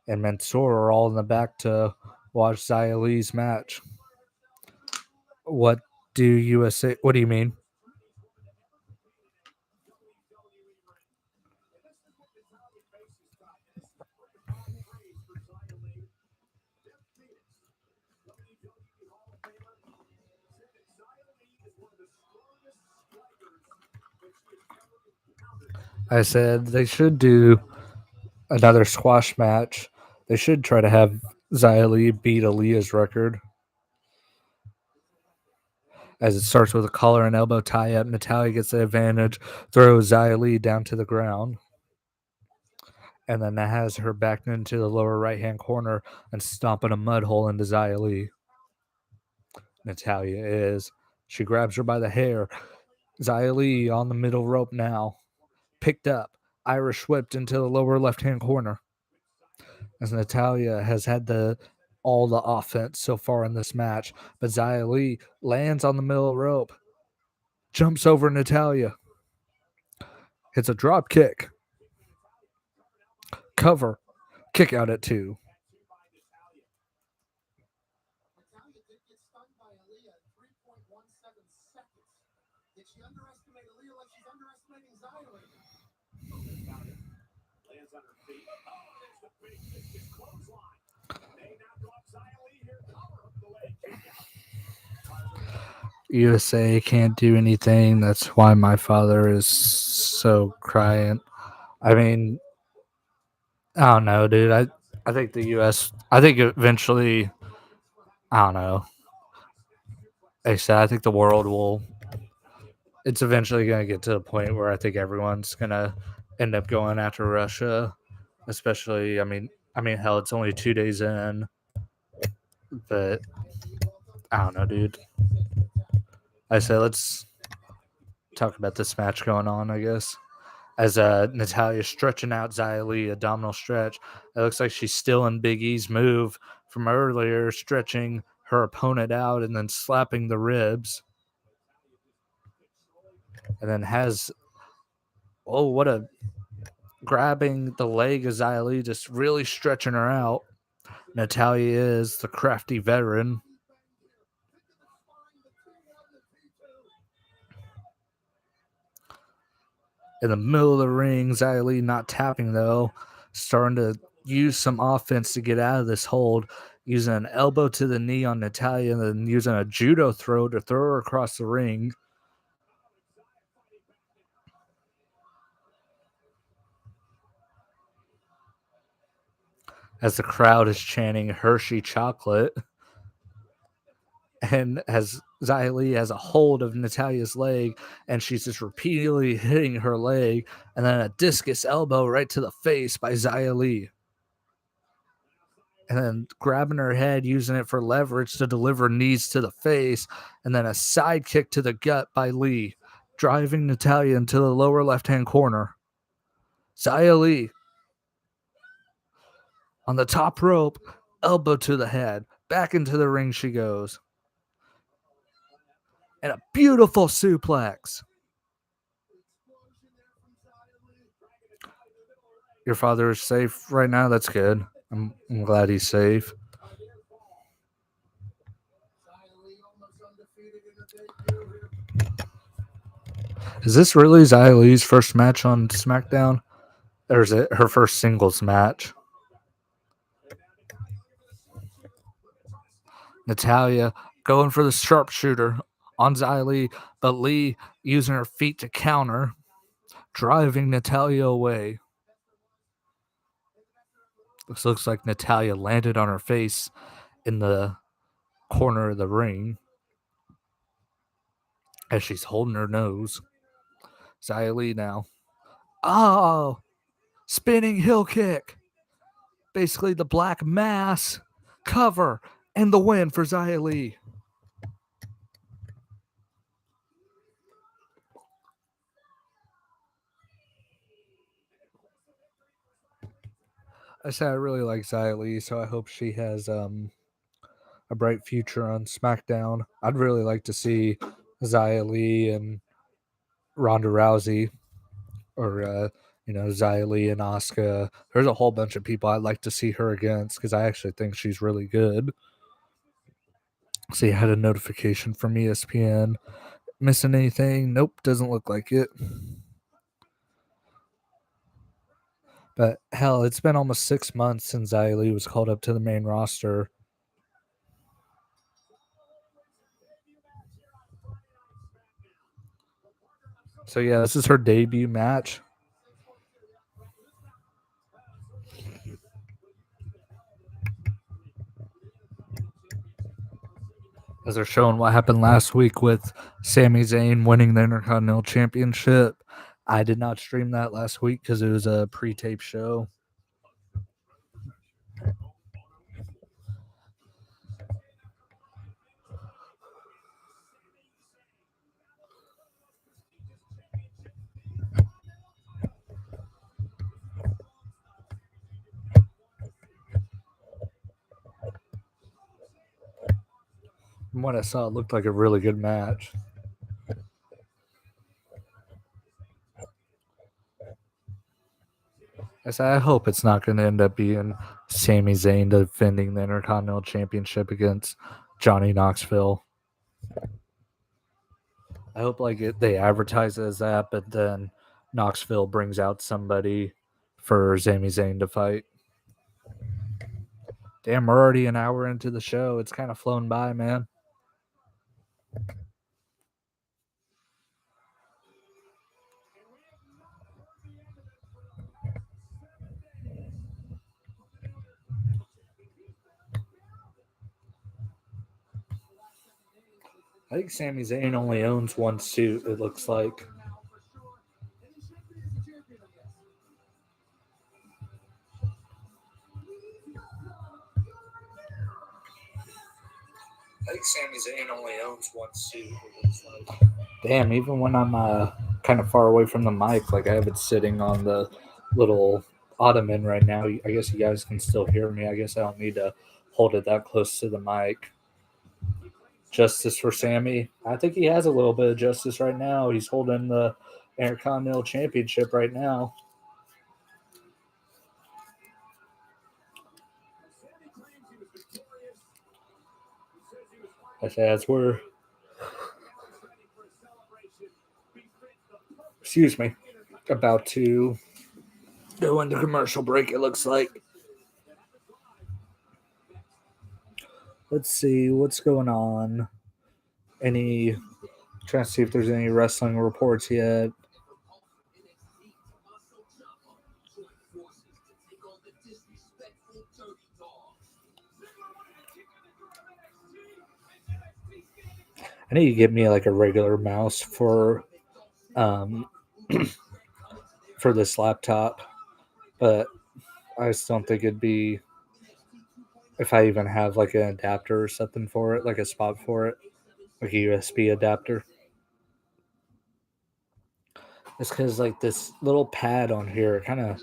and Mansoor are all in the back to watch Xia Li's match. What do you say? What do you mean? I said they should do another squash match. They should try to have Xia Li beat Aaliyah's record. As it starts with a collar and elbow tie-up, Natalya gets the advantage, throws Xia Li down to the ground, and then that has her backed into the lower right-hand corner and stomping a mud hole into Xia Li. Natalya is. She grabs her by the hair. Xia Li on the middle rope now. Picked up. Irish whipped into the lower left-hand corner. As Natalya has had the all the offense so far in this match. But Xia Li lands on the middle rope, jumps over Natalya, hits a drop kick, cover, kick out at 2. Natalia did get stunned by Aaliyah in 3.17 seconds. Did she underestimate Aaliyah like she's underestimating Xia right now? Lands on her feet. Oh, there's the big vicious clothesline. They knock off Xia Li here. Power up the leg. Kick out. USA can't do anything. That's why my father is so crying. I mean, I don't know, dude. I think the US, I think eventually, I don't know. Like I said, I think the world will, it's eventually going to get to a point where I think everyone's going to end up going after Russia, especially, hell, it's only 2 days in, but I don't know, dude. I say let's talk about this match going on, I guess. As Natalya stretching out Xia Li, abdominal stretch. It looks like she's still in Big E's move from earlier, stretching her opponent out and then slapping the ribs. And then grabbing the leg of Xia Li, just really stretching her out. Natalya is the crafty veteran. In the middle of the ring, Xia Li not tapping though, starting to use some offense to get out of this hold, using an elbow to the knee on Natalya and then using a judo throw to throw her across the ring. As the crowd is chanting Hershey chocolate. And as Xia Li has a hold of Natalya's leg, and she's just repeatedly hitting her leg, and then a discus elbow right to the face by Xia Li. And then grabbing her head, using it for leverage to deliver knees to the face, and then a side kick to the gut by Li, driving Natalya into the lower left-hand corner. Xia Li on the top rope, elbow to the head, back into the ring she goes. And a beautiful suplex. Your father is safe right now? That's good. I'm glad he's safe. Is this really Xia Li's first match on SmackDown? Or is it her first singles match? Natalya going for the sharpshooter on Xia Li, but Li using her feet to counter, driving Natalya away. This looks like Natalya landed on her face in the corner of the ring as she's holding her nose. Xia Li now. Oh, spinning heel kick. Basically the Black Mass cover and the win for Xia Li. I say I really like Xia Li, so I hope she has a bright future on SmackDown. I'd really like to see Xia Li and Ronda Rousey, or Xia Li and Asuka. There's a whole bunch of people I'd like to see her against because I actually think she's really good. See, I had a notification from ESPN. Missing anything? Nope, doesn't look like it. But hell, it's been almost 6 months since Xia Li was called up to the main roster. So yeah, this is her debut match. As they're showing what happened last week with Sami Zayn winning the Intercontinental Championship. I did not stream that last week because it was a pre-tape show. From what I saw, it looked like a really good match. I hope it's not going to end up being Sami Zayn defending the Intercontinental Championship against Johnny Knoxville. I hope they advertise it as that, but then Knoxville brings out somebody for Sami Zayn to fight. Damn, we're already an hour into the show. It's kind of flown by, man. I think Sami Zayn only owns one suit, it looks like. I think Sami Zayn only owns one suit, it looks like. Damn, even when I'm kind of far away from the mic, like I have it sitting on the little ottoman right now. I guess you guys can still hear me. I guess I don't need to hold it that close to the mic. Justice for Sami. I think he has a little bit of justice right now. He's holding the Intercontinental Championship right now. As we're about to go into commercial break, it looks like. Let's see what's going on. Trying to see if there's any wrestling reports yet. I need to get me like a regular mouse for for this laptop, but I just don't think it'd be if I even have like an adapter or something for it, like a spot for it, like a USB adapter. It's because like this little pad on here kind of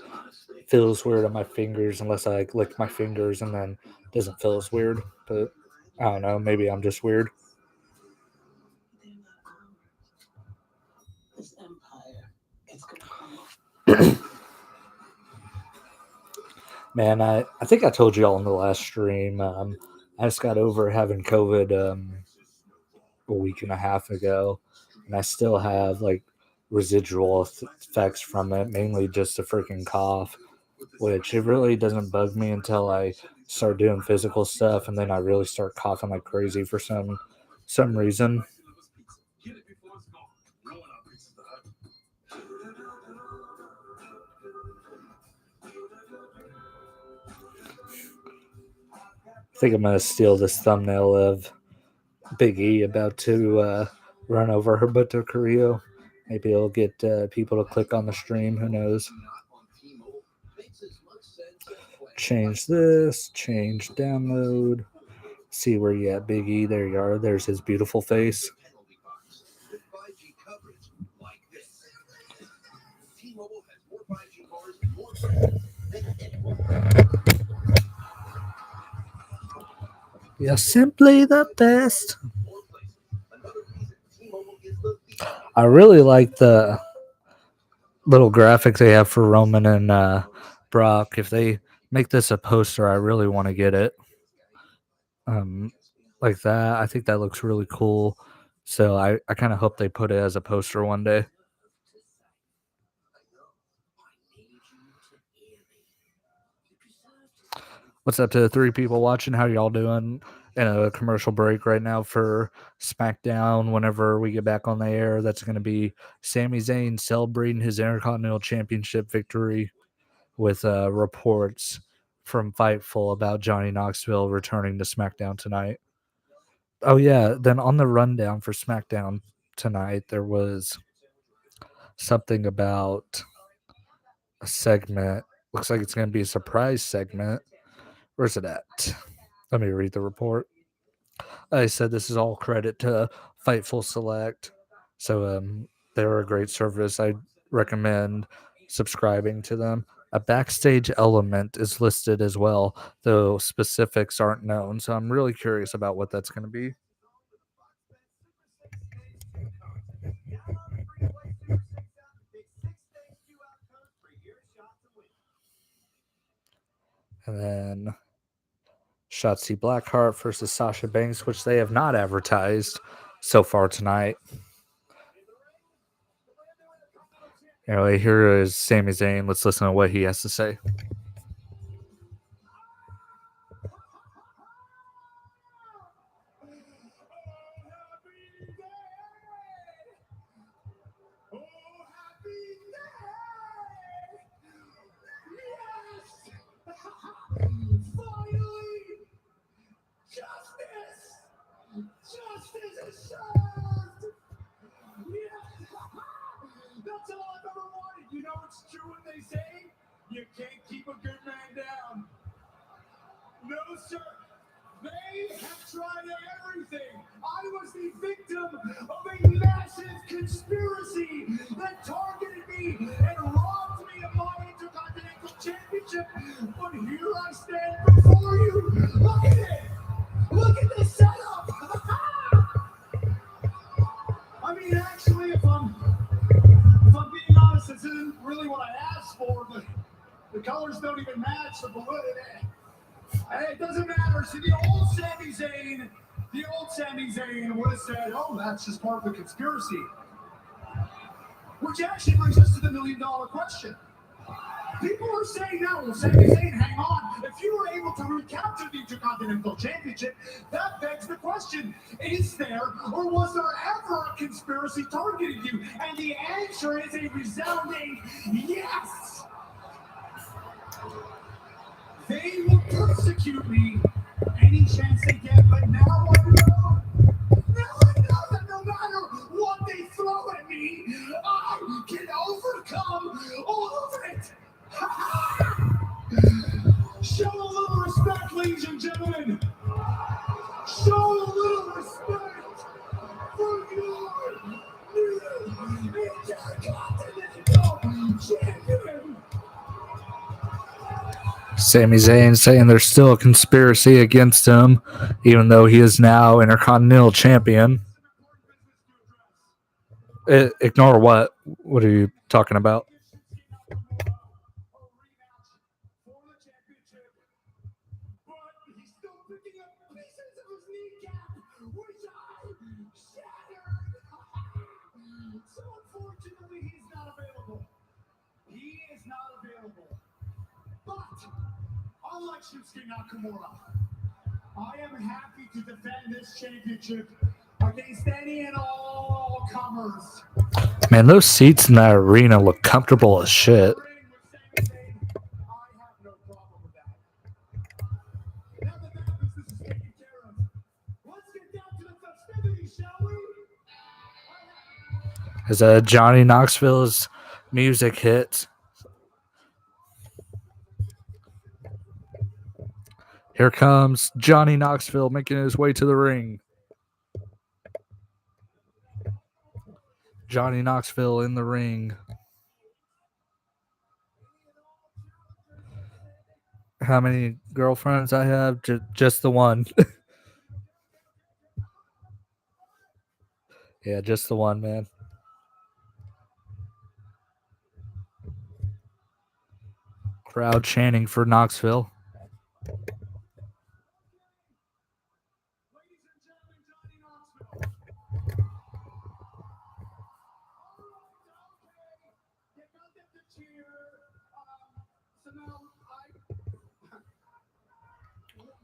feels weird on my fingers unless I like lick my fingers, and then it doesn't feel as weird. But I don't know, maybe I'm just weird. Man, I think I told you all in the last stream. I just got over having COVID a week and a half ago, and I still have like residual effects from it, mainly just a freaking cough, which it really doesn't bug me until I start doing physical stuff, and then I really start coughing like crazy for some reason. I think I'm gonna steal this thumbnail of Big E about to run over Humberto Carrillo. Maybe it'll get people to click on the stream. Who knows? Change this. Change download. See where you at, Big E. There you are. There's his beautiful face. You're simply the best. I really like the little graphic they have for Roman and Brock. If they make this a poster, I really want to get it. Like that. I think that looks really cool. So I kind of hope they put it as a poster one day. What's up to the 3 people watching? How y'all doing? In a commercial break right now for SmackDown. Whenever we get back on the air, that's going to be Sami Zayn celebrating his Intercontinental Championship victory with reports from Fightful about Johnny Knoxville returning to SmackDown tonight. Oh, yeah. Then on the rundown for SmackDown tonight, there was something about a segment. Looks like it's going to be a surprise segment. Where's it at? Let me read the report. I said this is all credit to Fightful Select. So they're a great service. I recommend subscribing to them. A backstage element is listed as well, though specifics aren't known. So I'm really curious about what that's going to be. And then Shotzi Blackheart versus Sasha Banks, which they have not advertised so far tonight. Anyway, here is Sami Zayn. Let's listen to what he has to say. Finally! Justice! Justice is served! Yeah! That's all I've ever wanted. You know it's true what they say? You can't keep a good man down. No, sir. They have tried everything. I was the victim of a massive conspiracy that targeted me and robbed me of my Intercontinental Championship. But here I stand before you. Look at it. Look at this setup. I mean, actually, if I'm being honest, this isn't really what I asked for. The colors don't even match the balloon. It doesn't matter. See, the old Sami Zayn would have said, oh, that's just part of the conspiracy. Which actually brings us to the $1 million question. People are saying now, well, Sami Zayn, hang on. If you were able to recapture the Intercontinental Championship, that begs the question, is there or was there ever a conspiracy targeting you? And the answer is a resounding yes. They will persecute me any chance they get, but now I know. Now I know that no matter what they throw at me, I can overcome all of it. Show a little respect, ladies and gentlemen. Show a little respect for your new Intercontinental Champion. Sami Zayn saying there's still a conspiracy against him, even though he is now Intercontinental Champion. Ignore what? What are you talking about? Unlike Shinsuke Nakamura, I am happy to defend this championship against any and all comers. Man, those seats in that arena look comfortable as shit. I have no problem with that. Now that business is taken care of, let's get down to the festivities, shall we? As Johnny Knoxville's music hits. Here comes Johnny Knoxville making his way to the ring. Johnny Knoxville in the ring. How many girlfriends I have? Just the one. Yeah, just the one, man. Crowd chanting for Knoxville.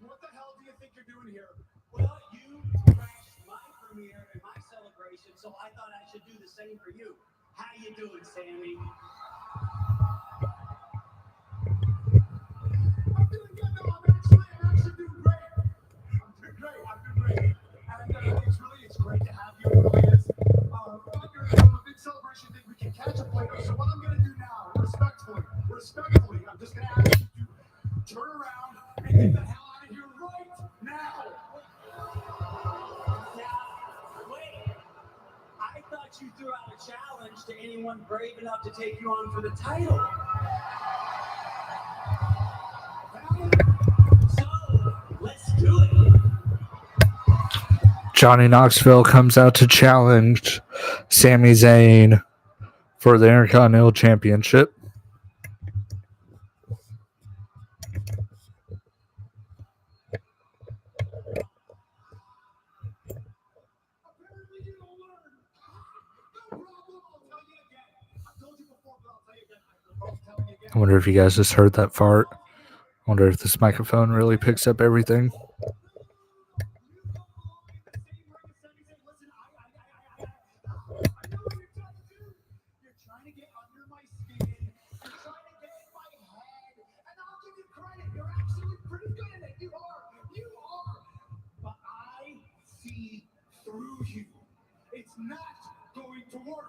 What the hell do you think you're doing here? Well, you crashed my premiere and my celebration, so I thought I should do the same for you. How you doing, Sammy? I'm doing good. No, I'm actually doing great. I'm doing great. And it's great to have you. It really is. Under a big celebration thing, we can catch up later. So what I'm going to do now, respectfully, I'm just going to ask you to turn around and get the hell out of here right now. Now, wait. I thought you threw out a challenge to anyone brave enough to take you on for the title. So, let's do it. Johnny Knoxville comes out to challenge Sami Zayn for the Intercontinental Championship. I wonder if you guys just heard that fart. I wonder if this microphone really picks up everything. You're trying to get under my skin. You're trying to get in my head. And I'll give you credit. You're actually pretty good at it. You are. You are. But I see through you. It's not going to work.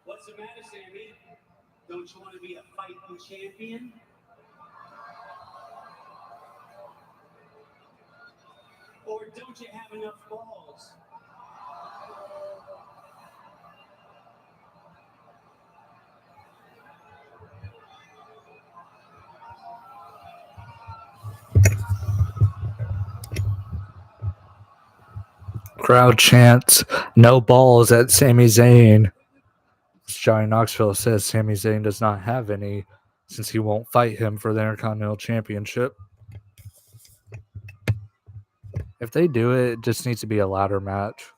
What's the matter, Sami? Don't you want to be a fighting champion? Or don't you have enough balls? Crowd chants, "No balls" at Sami Zayn. Johnny Knoxville says Sami Zayn does not have any since he won't fight him for the Intercontinental Championship. If they do it, it just needs to be a ladder match.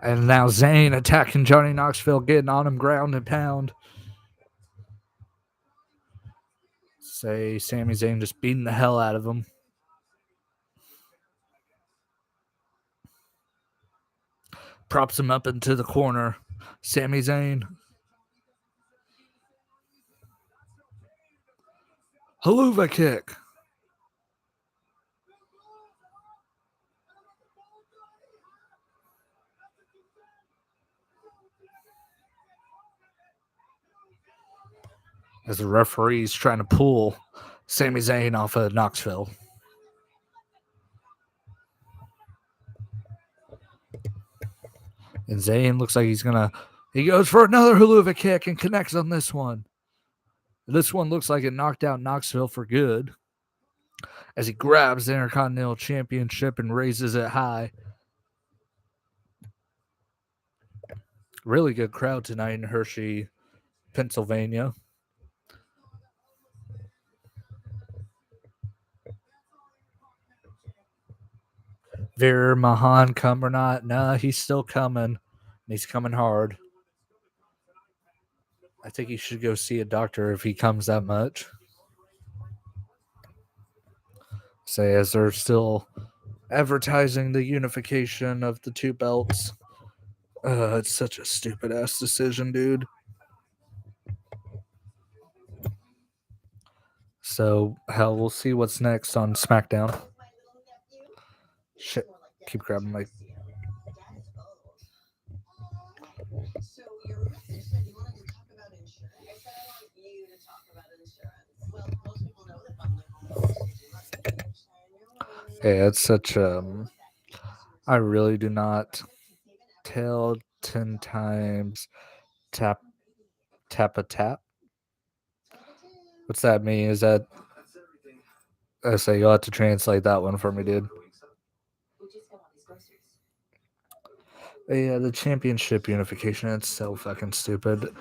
And now Zayn attacking Johnny Knoxville, getting on him ground and pound. Say Sami Zayn just beating the hell out of him. Props him up into the corner. Sami Zayn. Haluva kick. As the referee's trying to pull Sami Zayn off of Knoxville. And Zayn looks like he goes for another Haluva kick and connects on this one. This one looks like it knocked out Knoxville for good. As he grabs the Intercontinental Championship and raises it high. Really good crowd tonight in Hershey, Pennsylvania. Veer Mahan come or not? Nah, he's still coming. And he's coming hard. I think he should go see a doctor if he comes that much. Say, as they're still advertising the unification of the two belts. It's such a stupid ass decision, dude. So, hell, we'll see what's next on SmackDown. Shit, keep grabbing my. So your message said you wanted to talk about insurance. I said I want you to talk about insurance. Well, most people know that bundling. Yeah, it's such I really do not tell 10 times tap a tap. What's that mean? Is that I say you'll have to translate that one for me, dude. Yeah, the championship unification, it's so fucking stupid.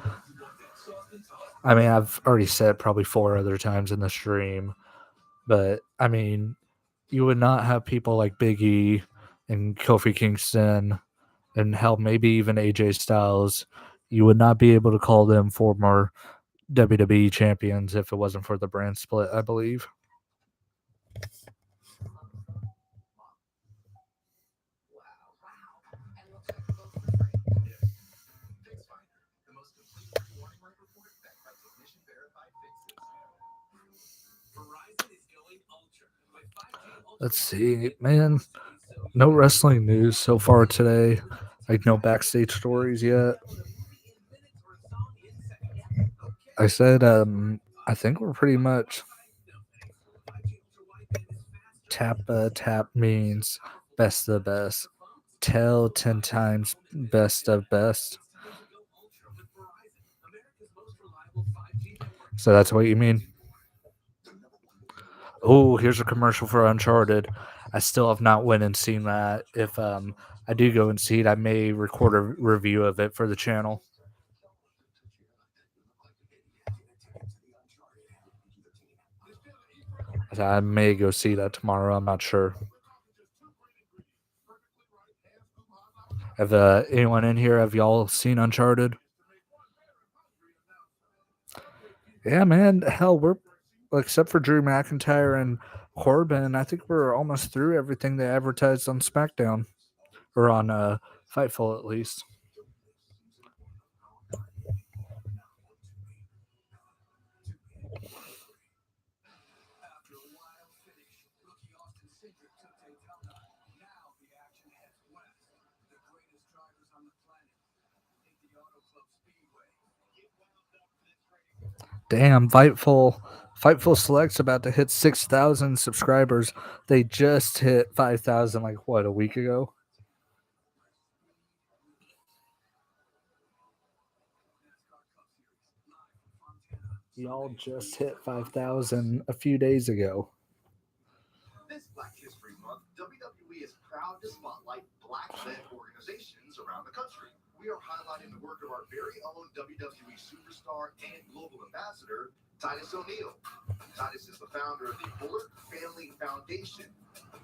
I mean, I've already said it probably 4 other times in the stream, but I mean, you would not have people like Big E and Kofi Kingston and hell, maybe even AJ Styles. You would not be able to call them former WWE champions if it wasn't for the brand split, I believe. Let's see, man. No wrestling news so far today. Like no backstage stories yet. I said, I think we're pretty much tap means best of the best. Tell 10 times best of best. So that's what you mean? Oh, here's a commercial for Uncharted. I still have not went and seen that. If I do go and see it, I may record a review of it for the channel. I may go see that tomorrow. I'm not sure. Have anyone in here? Have y'all seen Uncharted? Yeah, man. Hell, we're except for Drew McIntyre and Corbin. I think we're almost through everything they advertised on SmackDown or on Fightful at least. Damn, Fightful Select's about to hit 6,000 subscribers. They just hit 5,000 like what, a week ago? Y'all just hit 5,000 a few days ago. This Black History Month, WWE is proud to spotlight Black-led organizations around the country. We are highlighting the work of our very own WWE superstar and global ambassador, Titus O'Neil. Titus is the founder of the Bullard Family Foundation.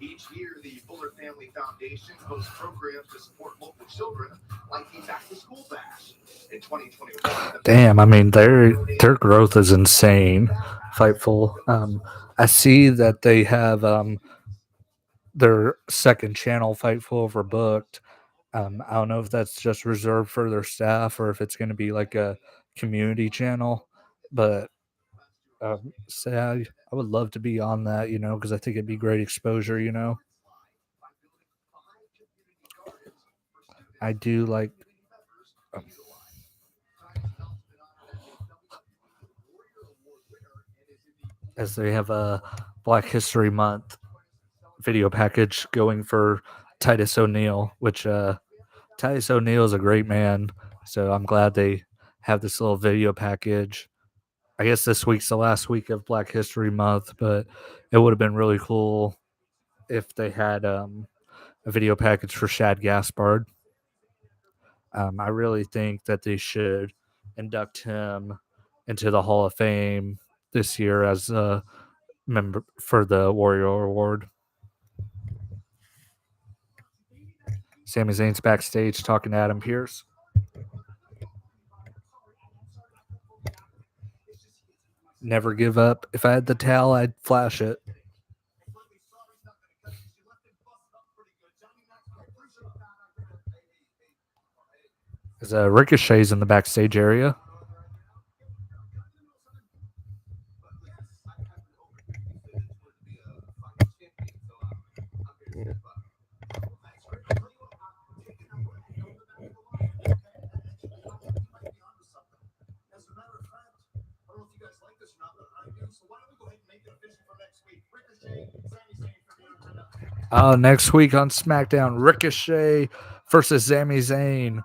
Each year, the Bullard Family Foundation hosts programs to support local children, like the Back to School Bash. In 2021, damn, I mean their growth is insane. Fightful. I see that they have their second channel, Fightful, overbooked. I don't know if that's just reserved for their staff or if it's going to be like a community channel, but say I would love to be on that, because I think it'd be great exposure, I do like as they have a Black History Month video package going for Titus O'Neil, which Titus O'Neil is a great man, so I'm glad they have this little video package. I guess this week's the last week of Black History Month, but it would have been really cool if they had a video package for Shad Gaspard. I really think that they should induct him into the Hall of Fame this year as a member for the Warrior Award. Sami Zayn's backstage talking to Adam Pearce. Never give up. If I had the towel, I'd flash it. As Ricochet's in the backstage area. Next week on SmackDown, Ricochet versus Sami Zayn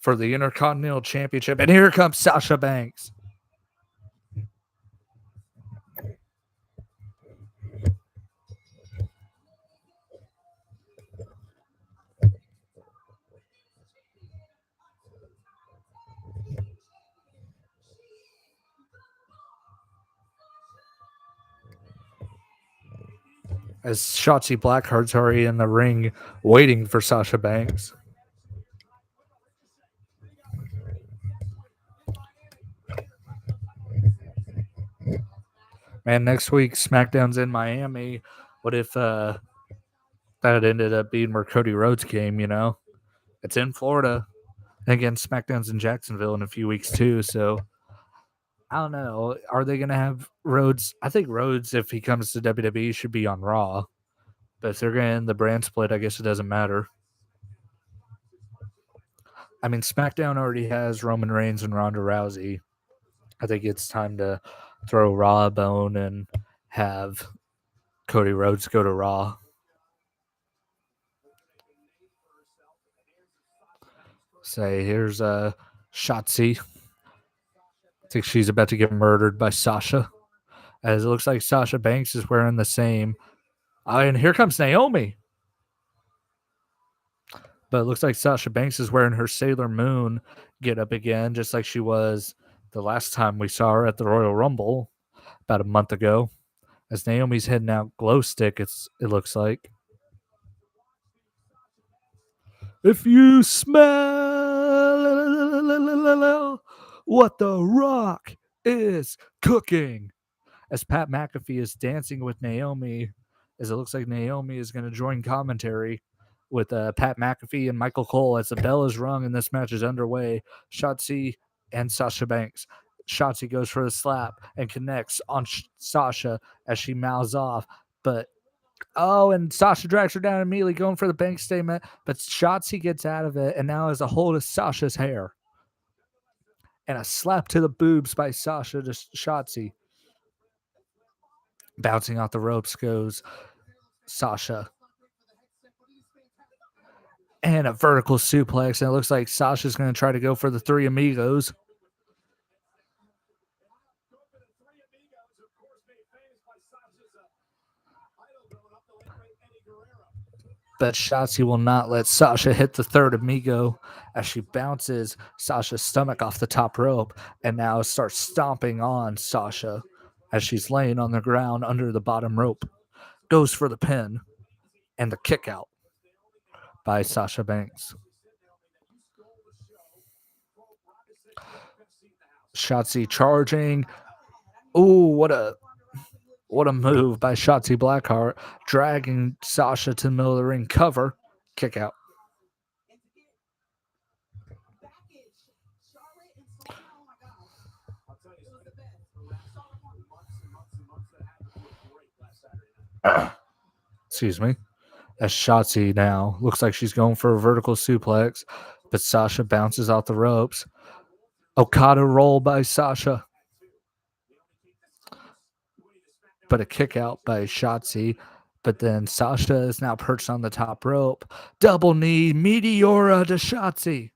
for the Intercontinental Championship. And here comes Sasha Banks. As Shotzi Blackheart's already in the ring waiting for Sasha Banks. Man, next week SmackDown's in Miami. What if that ended up being where Cody Rhodes came, It's in Florida. And again, SmackDown's in Jacksonville in a few weeks too, so I don't know. Are they going to have Rhodes? I think Rhodes, if he comes to WWE, should be on Raw. But if they're going to end the brand split, I guess it doesn't matter. I mean, SmackDown already has Roman Reigns and Ronda Rousey. I think it's time to throw Raw a bone and have Cody Rhodes go to Raw. Say, here's Shotzi. I think she's about to get murdered by Sasha. As it looks like Sasha Banks is wearing the same. And here comes Naomi. But it looks like Sasha Banks is wearing her Sailor Moon get up again, just like she was the last time we saw her at the Royal Rumble about a month ago. As Naomi's heading out glow stick, it looks like. If you smell what the Rock is cooking, as Pat McAfee is dancing with Naomi, as it looks like Naomi is going to join commentary with Pat McAfee and Michael Cole as the bell is rung and this match is underway. Shotzi and Sasha Banks. Shotzi goes for the slap and connects on Sasha as she mouths off, but and Sasha drags her down immediately, going for the bank statement, but Shotzi gets out of it and now has a hold of Sasha's hair. And a slap to the boobs by Sasha to Shotzi. Bouncing off the ropes goes Sasha. And a vertical suplex, and it looks like Sasha's going to try to go for the Three Amigos. But Shotzi will not let Sasha hit the third amigo as she bounces Sasha's stomach off the top rope and now starts stomping on Sasha as she's laying on the ground under the bottom rope. Goes for the pin and the kick out by Sasha Banks. Shotzi charging. Ooh, what a move by Shotzi Blackheart, dragging Sasha to the middle of the ring. Cover, kick out. Excuse me. As Shotzi now looks like she's going for a vertical suplex, but Sasha bounces off the ropes. Okada roll by Sasha. But a kick out by Shotzi. But then Sasha is now perched on the top rope. Double knee, Meteora to Shotzi.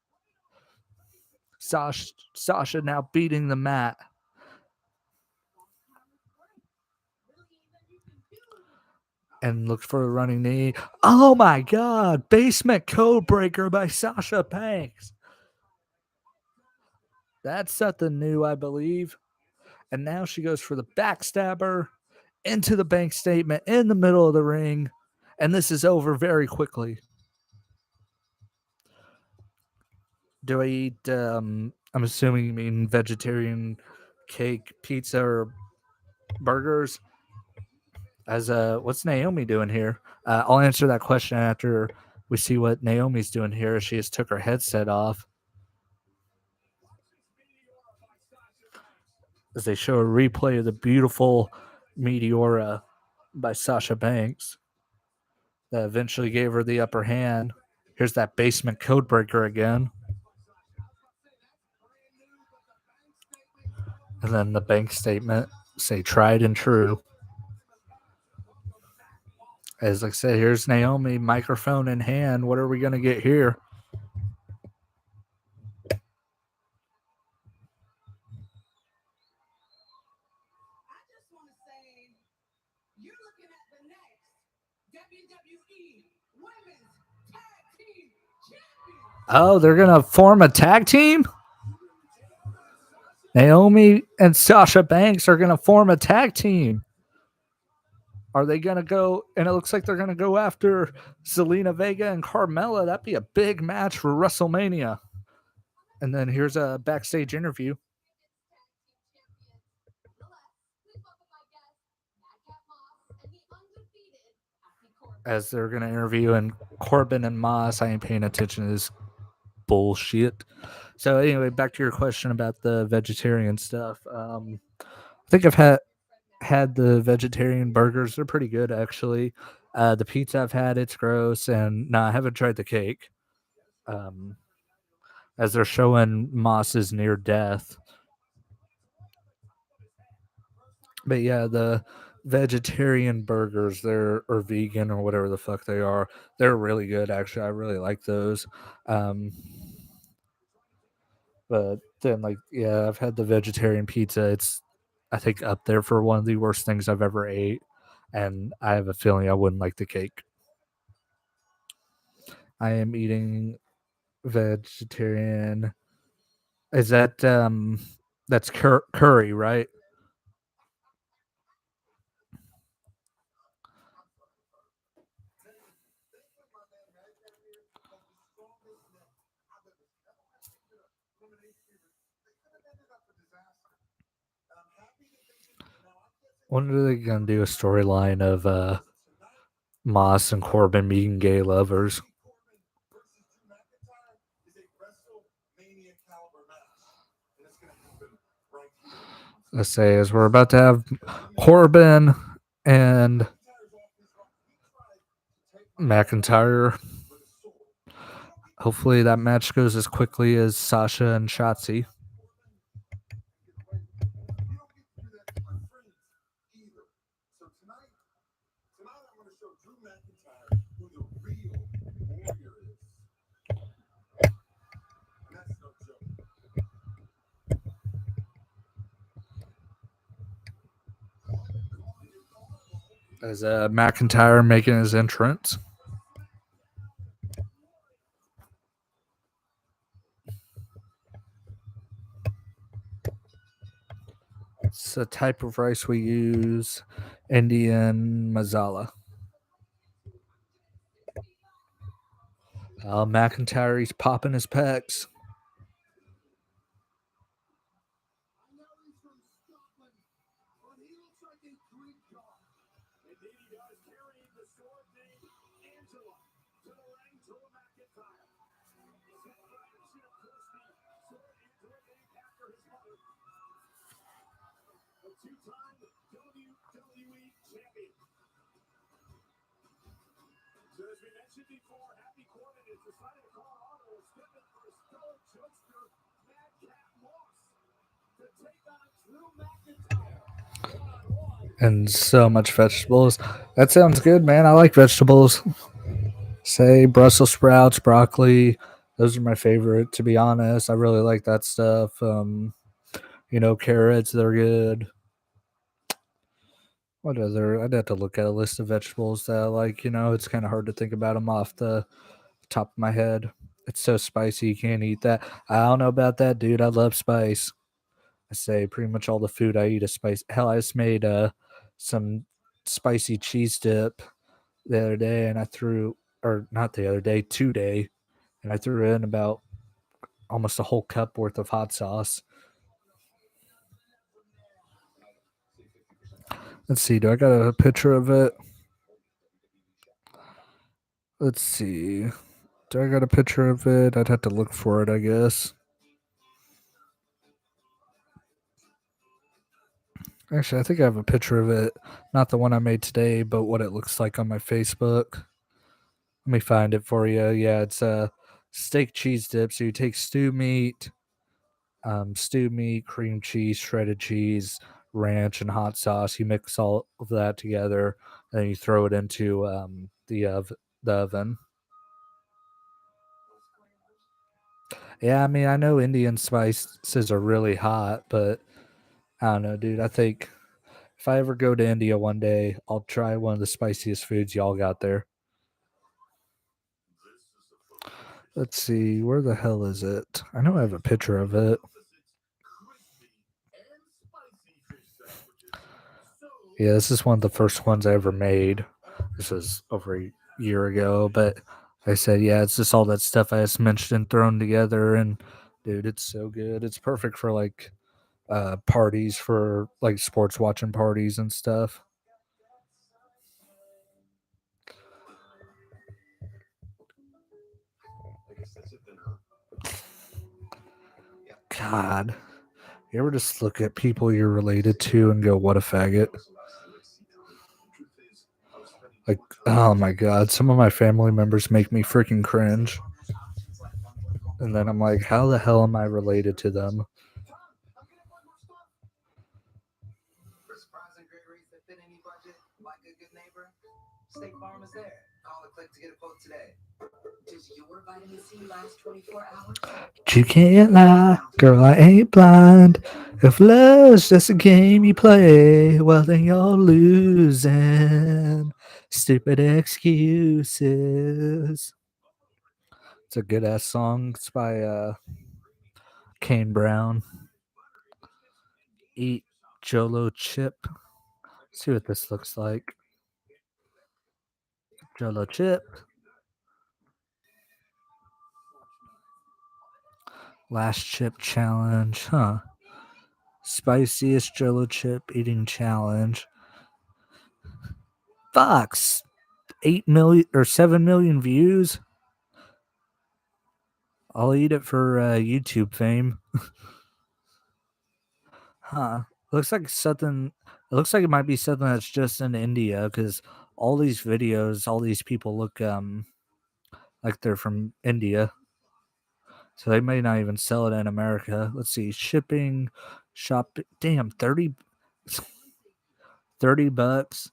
Sasha now beating the mat. And looks for a running knee. Oh my God. Basement code breaker by Sasha Banks. That's something new, I believe. And now she goes for the backstabber into the bank statement in the middle of the ring. And this is over very quickly. Do I eat, I'm assuming you mean vegetarian cake, pizza, or burgers? As what's Naomi doing here? I'll answer that question after we see what Naomi's doing here. She just took her headset off. As they show a replay of the beautiful Meteora by Sasha Banks that eventually gave her the upper hand. Here's that basement codebreaker again. And then the bank statement, say tried and true. As like I said, here's Naomi, microphone in hand. What are we going to get here? Oh, they're going to form a tag team? Naomi and Sasha Banks are going to form a tag team. Are they going to go? And it looks like they're going to go after Zelina Vega and Carmella. That'd be a big match for WrestleMania. And then here's a backstage interview. As they're going to interview, and Corbin and Moss, I ain't paying attention to this bullshit. So anyway, back to your question about the vegetarian stuff. I think I've had the vegetarian burgers. They're pretty good, actually. The pizza I've had, it's gross. And no, I haven't tried the cake. As they're showing Moss's near death. But yeah, the vegetarian burgers, or vegan or whatever the fuck they are, they're really good, actually. I really like those. But then, like, yeah, I've had the vegetarian pizza. I think, up there for one of the worst things I've ever ate. And I have a feeling I wouldn't like the cake. I am eating vegetarian. Is that that's curry, right? When are they gonna do a storyline of Moss and Corbin being gay lovers? Let's say as we're about to have Corbin and McIntyre. Hopefully that match goes as quickly as Sasha and Shotzi. As McIntyre making his entrance. It's a type of rice we use, Indian masala. McIntyre, he's popping his pecs. Two-time WWE champion. So as we mentioned before, Happy Corbin has decided to call auto equipment for his fellow jokester, Madcap Moss, to take on Drew McIntyre. And so much vegetables. That sounds good, man. I like vegetables. Say Brussels sprouts, broccoli. Those are my favorite, to be honest. I really like that stuff. Carrots, they're good. What other? I'd have to look at a list of vegetables that I like. It's kind of hard to think about them off the top of my head. It's so spicy, you can't eat that. I don't know about that, dude. I love spice. I say pretty much all the food I eat is spicy. Hell, I just made some spicy cheese dip the other day, and I threw, or not the other day, today, and I threw in about almost a whole cup worth of hot sauce. Let's see. Do I got a picture of it? Let's see. Do I got a picture of it? I'd have to look for it, I guess. Actually, I think I have a picture of it. Not the one I made today, but what it looks like on my Facebook. Let me find it for you. Yeah, it's a steak cheese dip. So you take stew meat, cream cheese, shredded cheese, ranch, and hot sauce. You mix all of that together, and then you throw it into the oven. Yeah, I mean, I know Indian spices are really hot, but I don't know, dude. I think if I ever go to India one day, I'll try one of the spiciest foods y'all got there. Let's see, where the hell is it? I know I have a picture of it. Yeah, this is one of the first ones I ever made. This was over a year ago, but I said, yeah, it's just all that stuff I just mentioned thrown together, and dude, it's so good. It's perfect for like parties, for like sports watching parties and stuff. God, you ever just look at people you're related to and go, what a faggot? Like, oh my God, some of my family members make me freaking cringe. And then I'm like, how the hell am I related to them? to get a quote today. Does your vitamin C last 24 hours? You can't lie, girl, I ain't blind. If love's just a game you play, well, then you're losing. Stupid excuses. It's a good ass song. It's by Kane Brown. Eat Jolo chip. See what this looks like. Jolo chip. Last chip challenge, huh? Spiciest Jolo chip eating challenge. Fox, 8 million or 7 million views. I'll eat it for YouTube fame. Huh? Looks like something. It looks like it might be something that's just in India because all these videos, all these people look like they're from India. So they may not even sell it in America. Let's see. Shipping, shop. Damn, 30 bucks,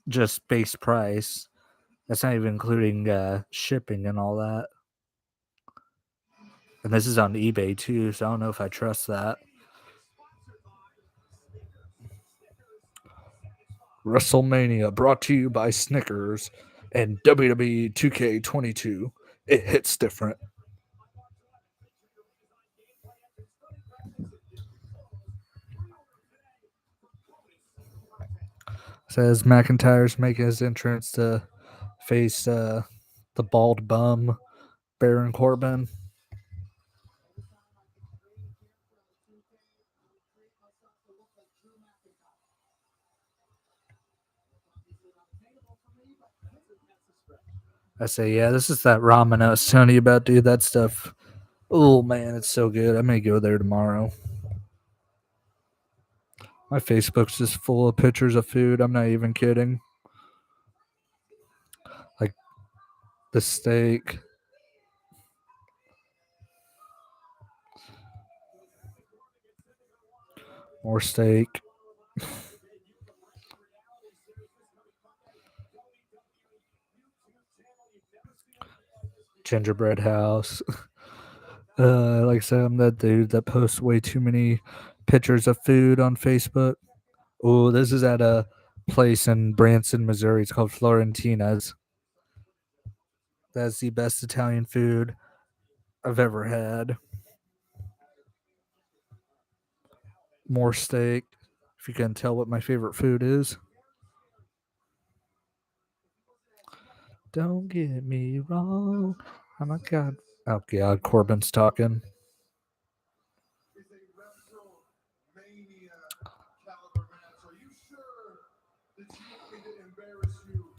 just base price. That's not even including shipping and all that. And this is on eBay too, so I don't know if I trust that. WrestleMania brought to you by Snickers and WWE 2K22. It hits different. Says McIntyre's making his entrance to face the bald bum Baron Corbin. I say, yeah, this is that ramen I was telling you about, dude. That stuff. Oh man, it's so good. I may go there tomorrow. My Facebook's just full of pictures of food. I'm not even kidding. Like the steak. More steak. Gingerbread house. Like I said, I'm that dude that posts way too many pictures of food on Facebook. Oh, this is at a place in Branson, Missouri. It's called Florentina's. That's the best Italian food I've ever had. More steak. If you can tell what my favorite food is. Don't get me wrong. Oh my God. Oh God, Corbin's talking.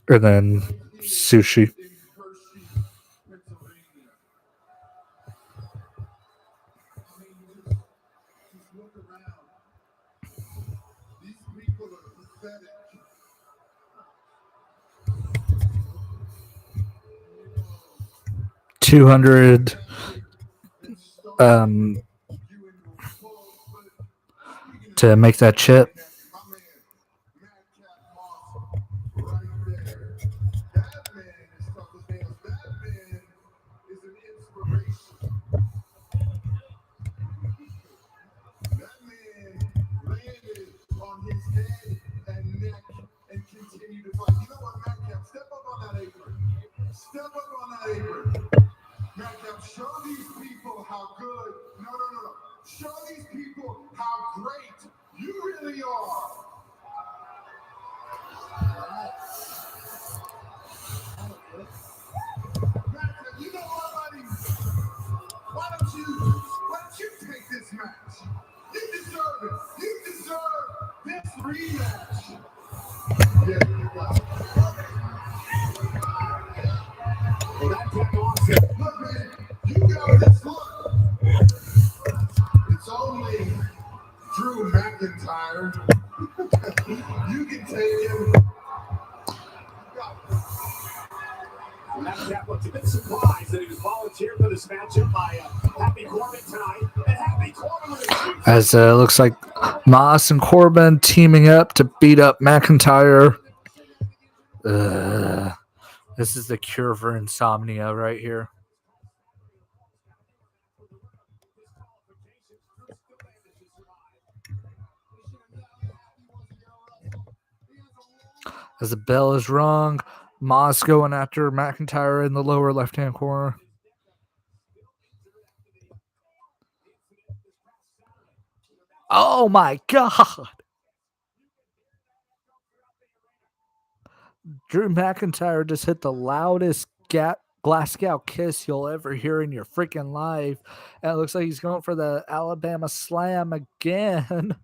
And then sushi. $200 to make that chip. Step up on that apron. Madcap, show these people how good. No. Show these people how great you really are. Madcap, you know what, buddy? Why don't you take this match? You deserve it. You deserve this rematch. Yeah, you got it. Look, man, you got this look. It's only Drew McIntyre. You can take him. Madcap looked a bit surprised that he was volunteered for this matchup by Happy Corbin tonight. And Happy Corbin As looks like Moss and Corbin teaming up to beat up McIntyre. This is the cure for insomnia right here. As the bell is rung, Moss going after McIntyre in the lower left-hand corner. Oh my God. Drew McIntyre just hit the loudest Glasgow kiss you'll ever hear in your freaking life. And it looks like he's going for the Alabama Slam again.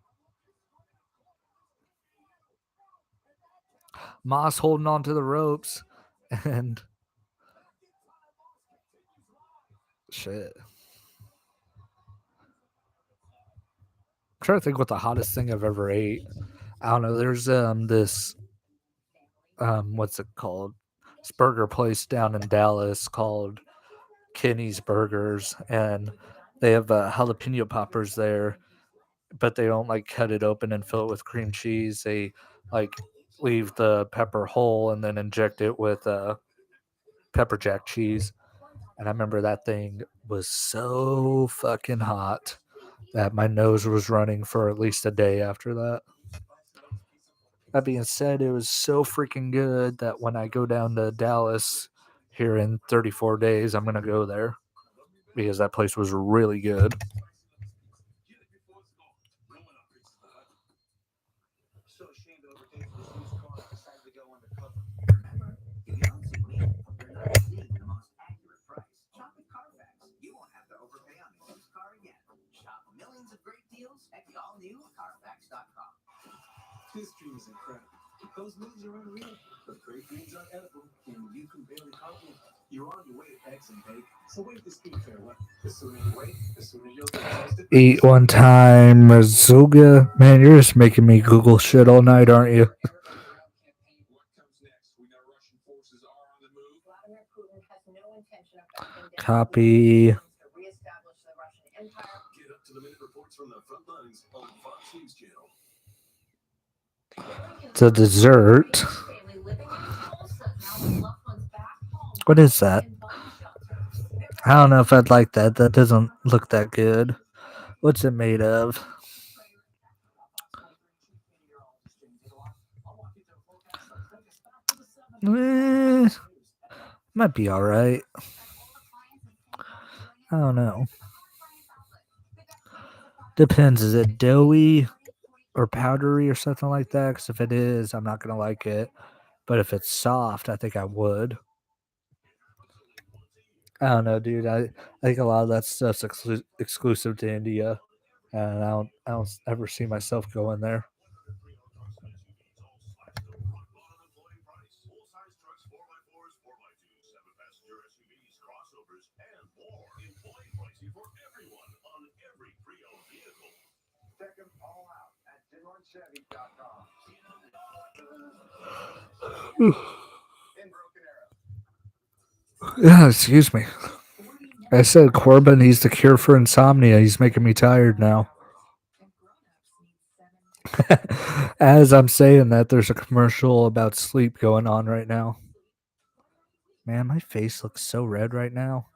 Moss holding on to the ropes. And shit. I'm trying to think what the hottest thing I've ever ate. I don't know. There's this what's it called? This burger place down in Dallas called Kenny's Burgers, and they have jalapeno poppers there, but they don't like cut it open and fill it with cream cheese. They like leave the pepper whole and then inject it with pepper jack cheese. And I remember that thing was so fucking hot that my nose was running for at least a day after that. That being said, it was so freaking good that when I go down to Dallas here in 34 days, I'm going to go there because that place was really good. So ashamed to overpay for this used car, I decided to go undercover. Remember, if you don't see me, you're not seeing the most accurate price. Shop at Carfax. You won't have to overpay on a used car again. Shop millions of great deals at the all-new Carfax.com. This dream is incredible. Those moves are unreal. But great dreams are edible, and you can barely count them. You're on your way to eggs and bacon. So wave this speed farewell. The sooner you wait, the sooner you'll get toasted. Eat one time, Mazuga. Man, you're just making me Google shit all night, aren't you? What comes next? We know Russian forces are on the move. Vladimir Putin has no intention of backing down. Copy. To reestablish the Russian Empire. Get up to the minute reports from the front lines on Fox News Channel. The dessert. What is that? I don't know if I'd like that. That doesn't look that good. What's it made of? Might be alright. I don't know. Depends. Is it doughy or powdery or something like that? Because if it is, I'm not going to like it. But if it's soft, I think I would. I don't know, dude. I think a lot of that stuff's exclusive to India. And I don't ever see myself going there. Full-size trucks, 4x4s, 4x2s, 7-passenger SUVs, crossovers, and more. Employee pricing for everyone on every pre-owned vehicle. Check them all out at DinRoadChevy.com. In Broken Arrow. Yeah, excuse me. I said Corbin, he's the cure for insomnia. He's making me tired now. As I'm saying that, there's a commercial about sleep going on right now. Man, my face looks so red right now.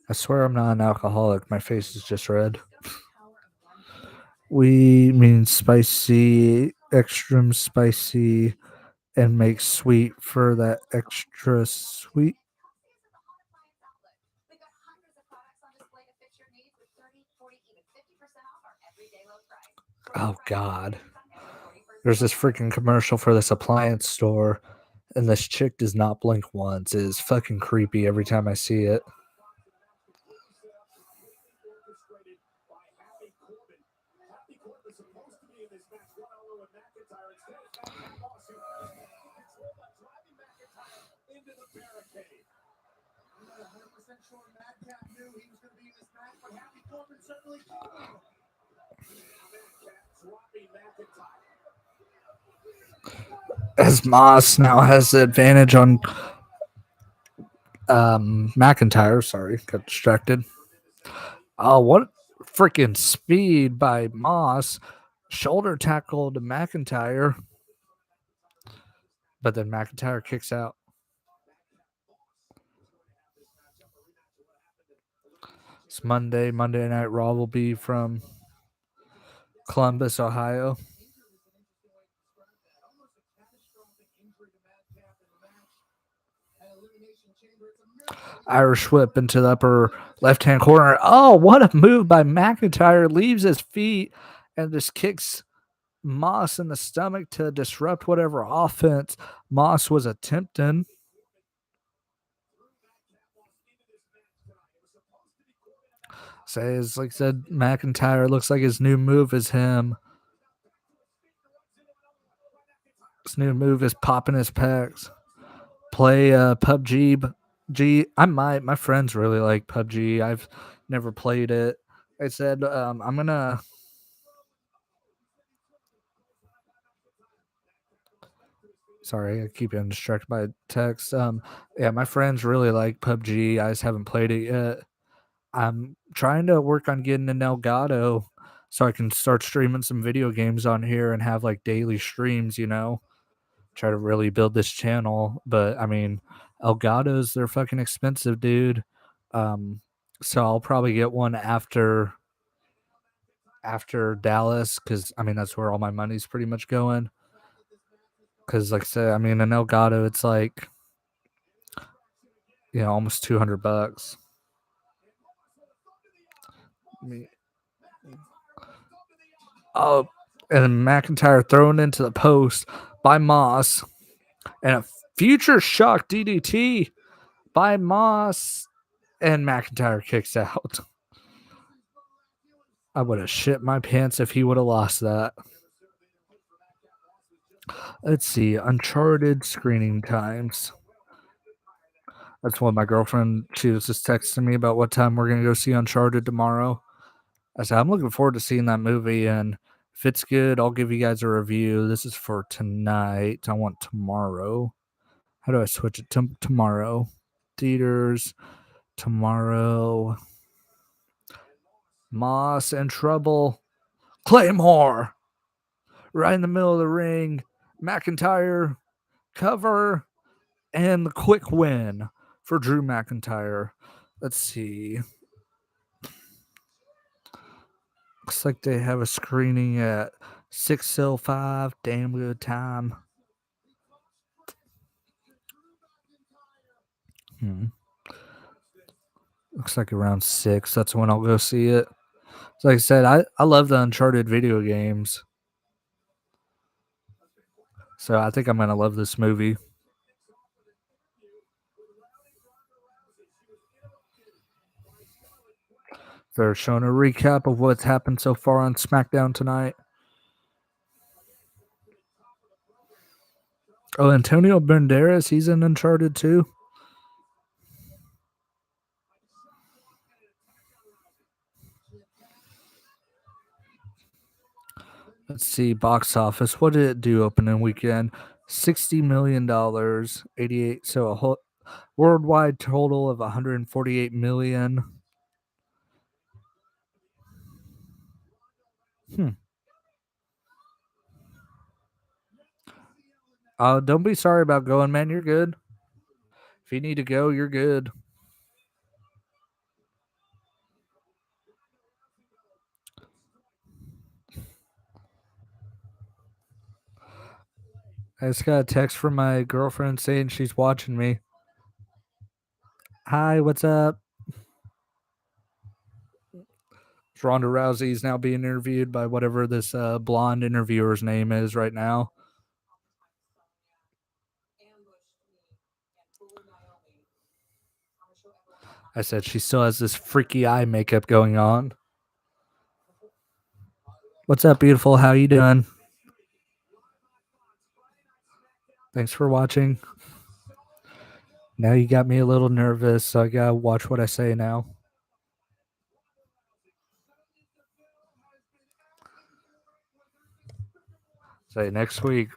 I swear I'm not an alcoholic. My face is just red. We mean spicy, extreme spicy, and make sweet for that extra sweet. Oh, God. There's this freaking commercial for this appliance store, and this chick does not blink once. It is fucking creepy every time I see it. As Moss now has the advantage on McIntyre. Sorry, got distracted. Oh, what freaking speed by Moss. Shoulder tackle to McIntyre. But then McIntyre kicks out. It's Monday. Monday Night Raw will be from Columbus, Ohio. Irish whip into the upper left-hand corner. Oh, what a move by McIntyre. Leaves his feet and just kicks Moss in the stomach to disrupt whatever offense Moss was attempting. Says, like I said, McIntyre looks like his new move is him. His new move is popping his pecs. Play PUBG. I might. My friends really like PUBG. I've never played it. I said I'm gonna. Sorry, I keep getting distracted by text. Yeah, my friends really like PUBG. I just haven't played it yet. I'm trying to work on getting an Elgato so I can start streaming some video games on here and have like daily streams, you know. Try to really build this channel. But I mean, Elgatos, they're fucking expensive, dude. So I'll probably get one after Dallas, because I mean that's where all my money's pretty much going. Because like I said, I mean an Elgato, it's like, you know, almost $200. Oh, and McIntyre thrown into the post by Moss, and a future shock DDT by Moss, and McIntyre kicks out. I would have shit my pants if he would have lost that. Let's see, Uncharted screening times. That's what my girlfriend, she was just texting me about what time we're going to go see Uncharted tomorrow. I said, I'm looking forward to seeing that movie, and if it's good, I'll give you guys a review. This is for tonight. I want tomorrow. How do I switch it to tomorrow? Theaters, tomorrow. Moss in trouble. Claymore. Right in the middle of the ring. McIntyre cover. And the quick win for Drew McIntyre. Let's see. Looks like they have a screening at 6:05. Damn good time. Looks like around 6. That's when I'll go see it. So like I said, I love the Uncharted video games. So I think I'm going to love this movie. They're showing a recap of what's happened so far on SmackDown tonight. Oh, Antonio Banderas, he's in Uncharted too. Let's see, box office. What did it do opening weekend? $60 million, 88. So a whole worldwide total of 148 million. Don't be sorry about going, man. You're good. If you need to go, you're good. I just got a text from my girlfriend saying she's watching me. Hi, what's up? Ronda Rousey is now being interviewed by whatever this blonde interviewer's name is right now. I said she still has this freaky eye makeup going on. What's up, beautiful? How you doing? Thanks for watching. Now you got me a little nervous, so I gotta watch what I say now. Say next week,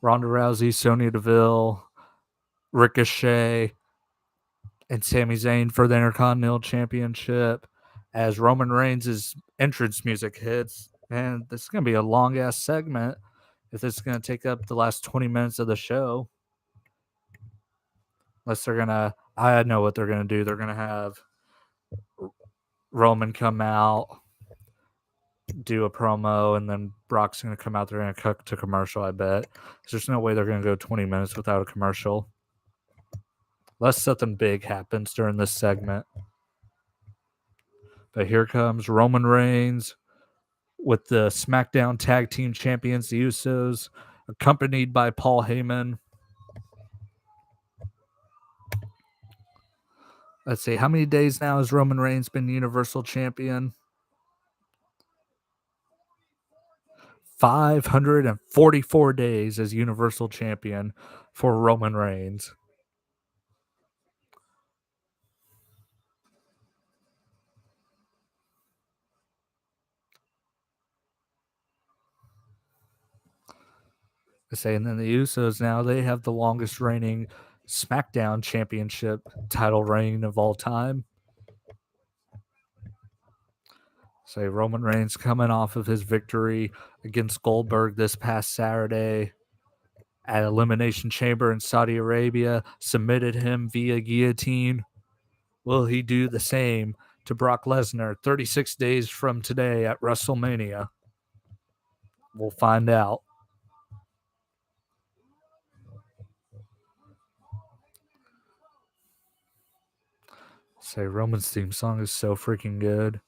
Ronda Rousey, Sonya Deville, Ricochet, and Sami Zayn for the Intercontinental Championship as Roman Reigns' entrance music hits. And this is going to be a long-ass segment. if this is going to take up the last 20 minutes of the show. Unless they're going to, I know what they're going to do. They're going to have Roman come out, do a promo, and then Brock's going to come out. They're going to cut to commercial, I bet. There's no way they're going to go 20 minutes without a commercial. Unless something big happens during this segment. But here comes Roman Reigns with the SmackDown Tag Team Champions, the Usos, accompanied by Paul Heyman. Let's see, how many days now has Roman Reigns been Universal Champion? 544 days as Universal Champion for Roman Reigns. I say, and then the Usos now, they have the longest reigning SmackDown Championship title reign of all time. Say Roman Reigns coming off of his victory against Goldberg this past Saturday at Elimination Chamber in Saudi Arabia, submitted him via guillotine. Will he do the same to Brock Lesnar 36 days from today at WrestleMania? We'll find out. Say Roman's theme song is so freaking good.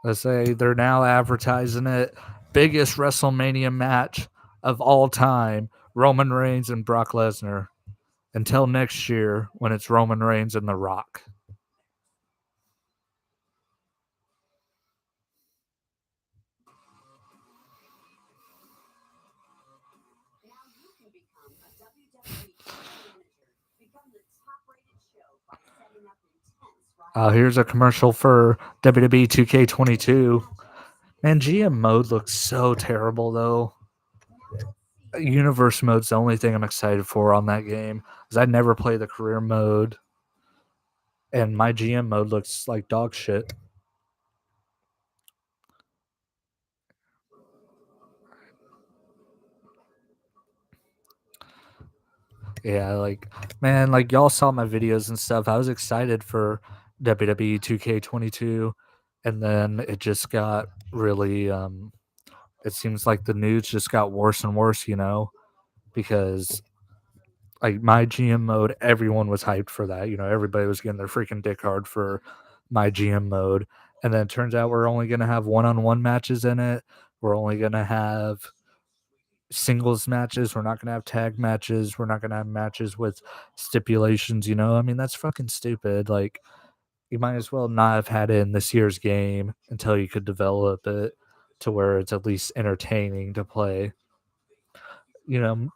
Let's say they're now advertising it. Biggest WrestleMania match of all time. Roman Reigns and Brock Lesnar. Until next year when it's Roman Reigns and The Rock. Here's a commercial for WWE 2K22. Man, GM mode looks so terrible, though. Universe mode's the only thing I'm excited for on that game, because I never play the career mode, and my GM mode looks like dog shit. Yeah, like, man, like, y'all saw my videos and stuff. I was excited for WWE 2K22, and then it just got really, it seems like the news just got worse and worse, you know, because, like, my GM mode, everyone was hyped for that. You know, everybody was getting their freaking dick hard for my GM mode. And then it turns out we're only going to have one-on-one matches in it. We're only going to have singles matches. We're not going to have tag matches. We're not going to have matches with stipulations, you know? I mean, that's fucking stupid. Like, you might as well not have had it in this year's game until you could develop it to where it's at least entertaining to play. You know,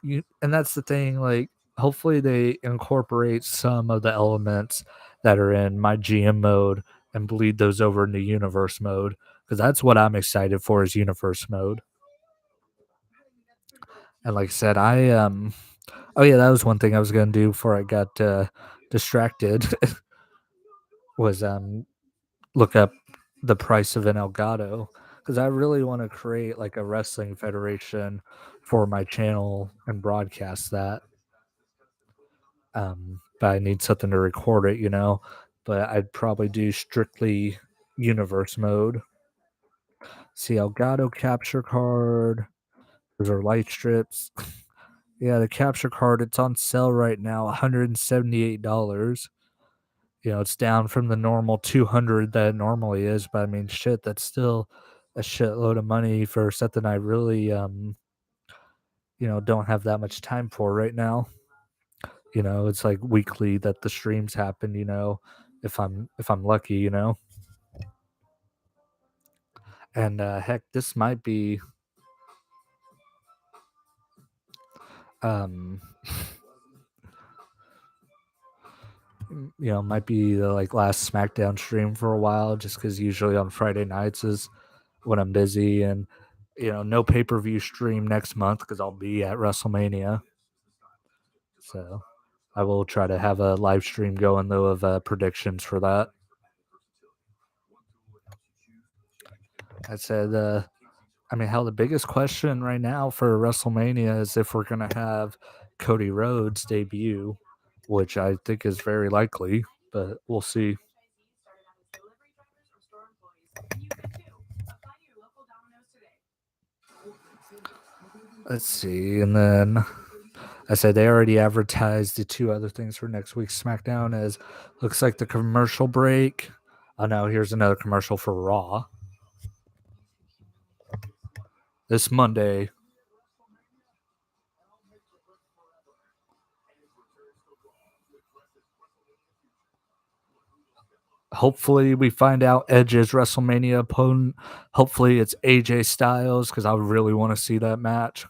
and that's the thing, like, hopefully they incorporate some of the elements that are in my GM mode and bleed those over into universe mode, because that's what I'm excited for, is universe mode. And like I said, oh yeah, that was one thing I was gonna do before I got distracted was look up the price of an Elgato, because I really want to create like a wrestling federation for my channel and broadcast that. But I need something to record it, you know. But I'd probably do strictly universe mode. See, Elgato capture card. Those are light strips. Yeah, the capture card, it's on sale right now, $178. You know, it's down from the normal $200 that it normally is, but I mean, shit, that's still a shitload of money for something I really, you know, don't have that much time for right now. You know, it's like weekly that the streams happen, you know, if I'm lucky, you know. And heck, this might be you know, might be the like last SmackDown stream for a while, just because usually on Friday nights is when I'm busy, and you know, no pay-per-view stream next month because I'll be at WrestleMania. So I will try to have a live stream going though of predictions for that. I said, hell, the biggest question right now for WrestleMania is if we're going to have Cody Rhodes debut, which I think is very likely, but we'll see. Let's see. And then I said they already advertised the two other things for next week's SmackDown as looks like the commercial break. Oh, no, here's another commercial for Raw. This Monday. Hopefully we find out Edge's WrestleMania opponent. Hopefully it's AJ Styles because I really want to see that match.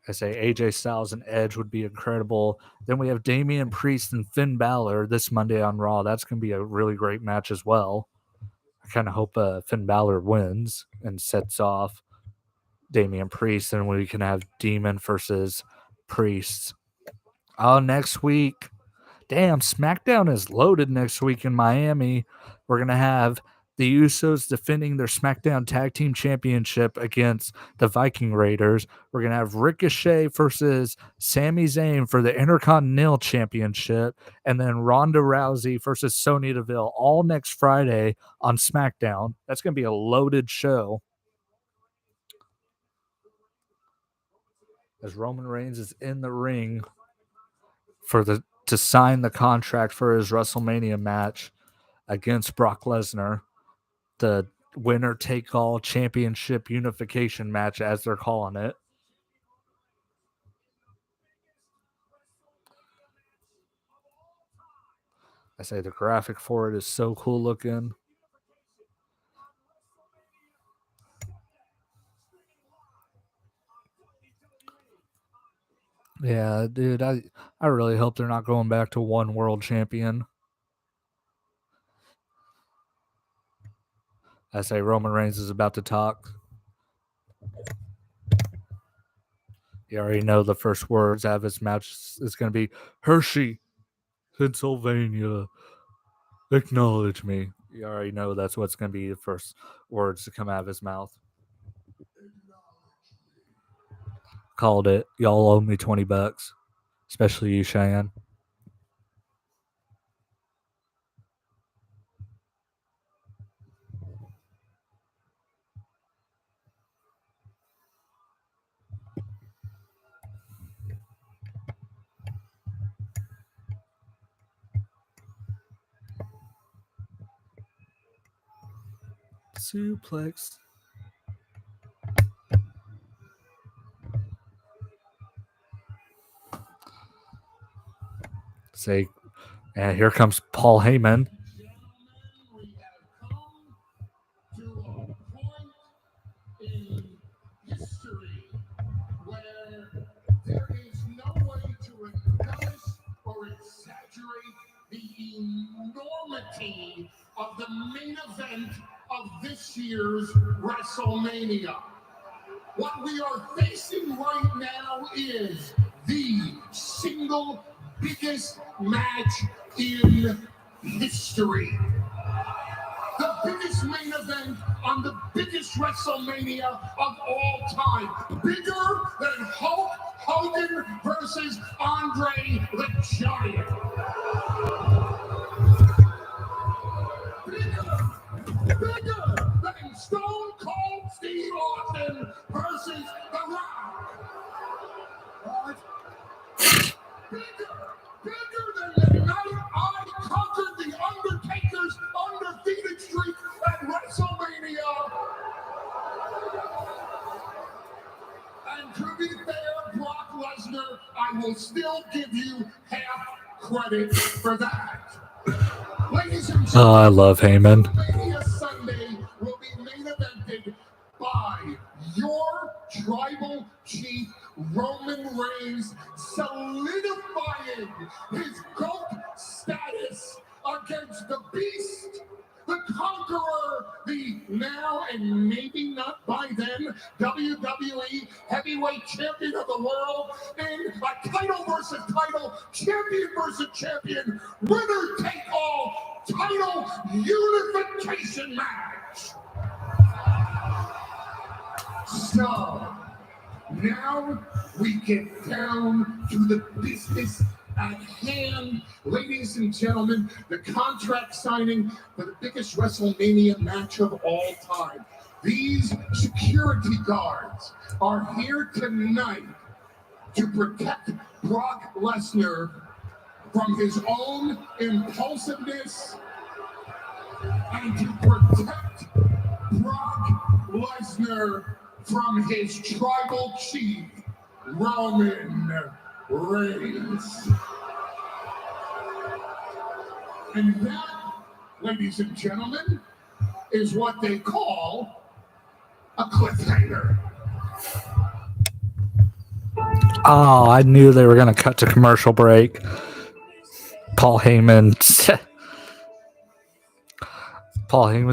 I say AJ Styles and Edge would be incredible. Then we have Damian Priest and Finn Balor this Monday on Raw. That's going to be a really great match as well. I kind of hope Finn Balor wins and sets off Damian Priest, and we can have Demon versus Priest. Oh, next week. Damn, SmackDown is loaded next week in Miami. We're going to have the Usos defending their SmackDown Tag Team Championship against the Viking Raiders. We're going to have Ricochet versus Sami Zayn for the Intercontinental Championship. And then Ronda Rousey versus Sonya Deville all next Friday on SmackDown. That's going to be a loaded show. As Roman Reigns is in the ring to sign the contract for his WrestleMania match against Brock Lesnar, the winner-take-all championship unification match, as they're calling it. I say the graphic for it is so cool looking. Yeah, dude, I really hope they're not going back to one world champion. I say Roman Reigns is about to talk. You already know the first words out of his match is going to be Hershey, Pennsylvania, acknowledge me. You already know that's what's going to be the first words to come out of his mouth. Called it. Y'all owe me $20, especially you, Cheyenne. Suplex. Say, and here comes Paul Heyman. There is no way to embellish or exaggerate the enormity of the main event of this year's WrestleMania. What we are facing right now is the single biggest match in history. The biggest main event on the biggest WrestleMania of all time. Bigger than Hulk Hogan versus Andre the Giant. Bigger than Stone Cold Steve Austin versus The Rock. What? Bigger than the night I conquered the Undertaker's undefeated streak at WrestleMania. And to be fair, Brock Lesnar, I will still give you half credit for that. Ladies and gentlemen, I love Heyman. WrestleMania Sunday will be main evented by your tribal chief, Roman Reigns, solidifying his GOAT status against the Beast, the Conqueror, the now and maybe not by then WWE Heavyweight Champion of the World, in a title versus title, champion versus champion, winner take all title unification match. So, now we get down to the business at hand. Ladies and gentlemen, the contract signing for the biggest WrestleMania match of all time. These security guards are here tonight to protect Brock Lesnar from his own impulsiveness and to protect Brock Lesnar from his tribal chief, Roman Reigns. And that, ladies and gentlemen, is what they call a cliffhanger. Oh, I knew they were going to cut to commercial break. Paul Heyman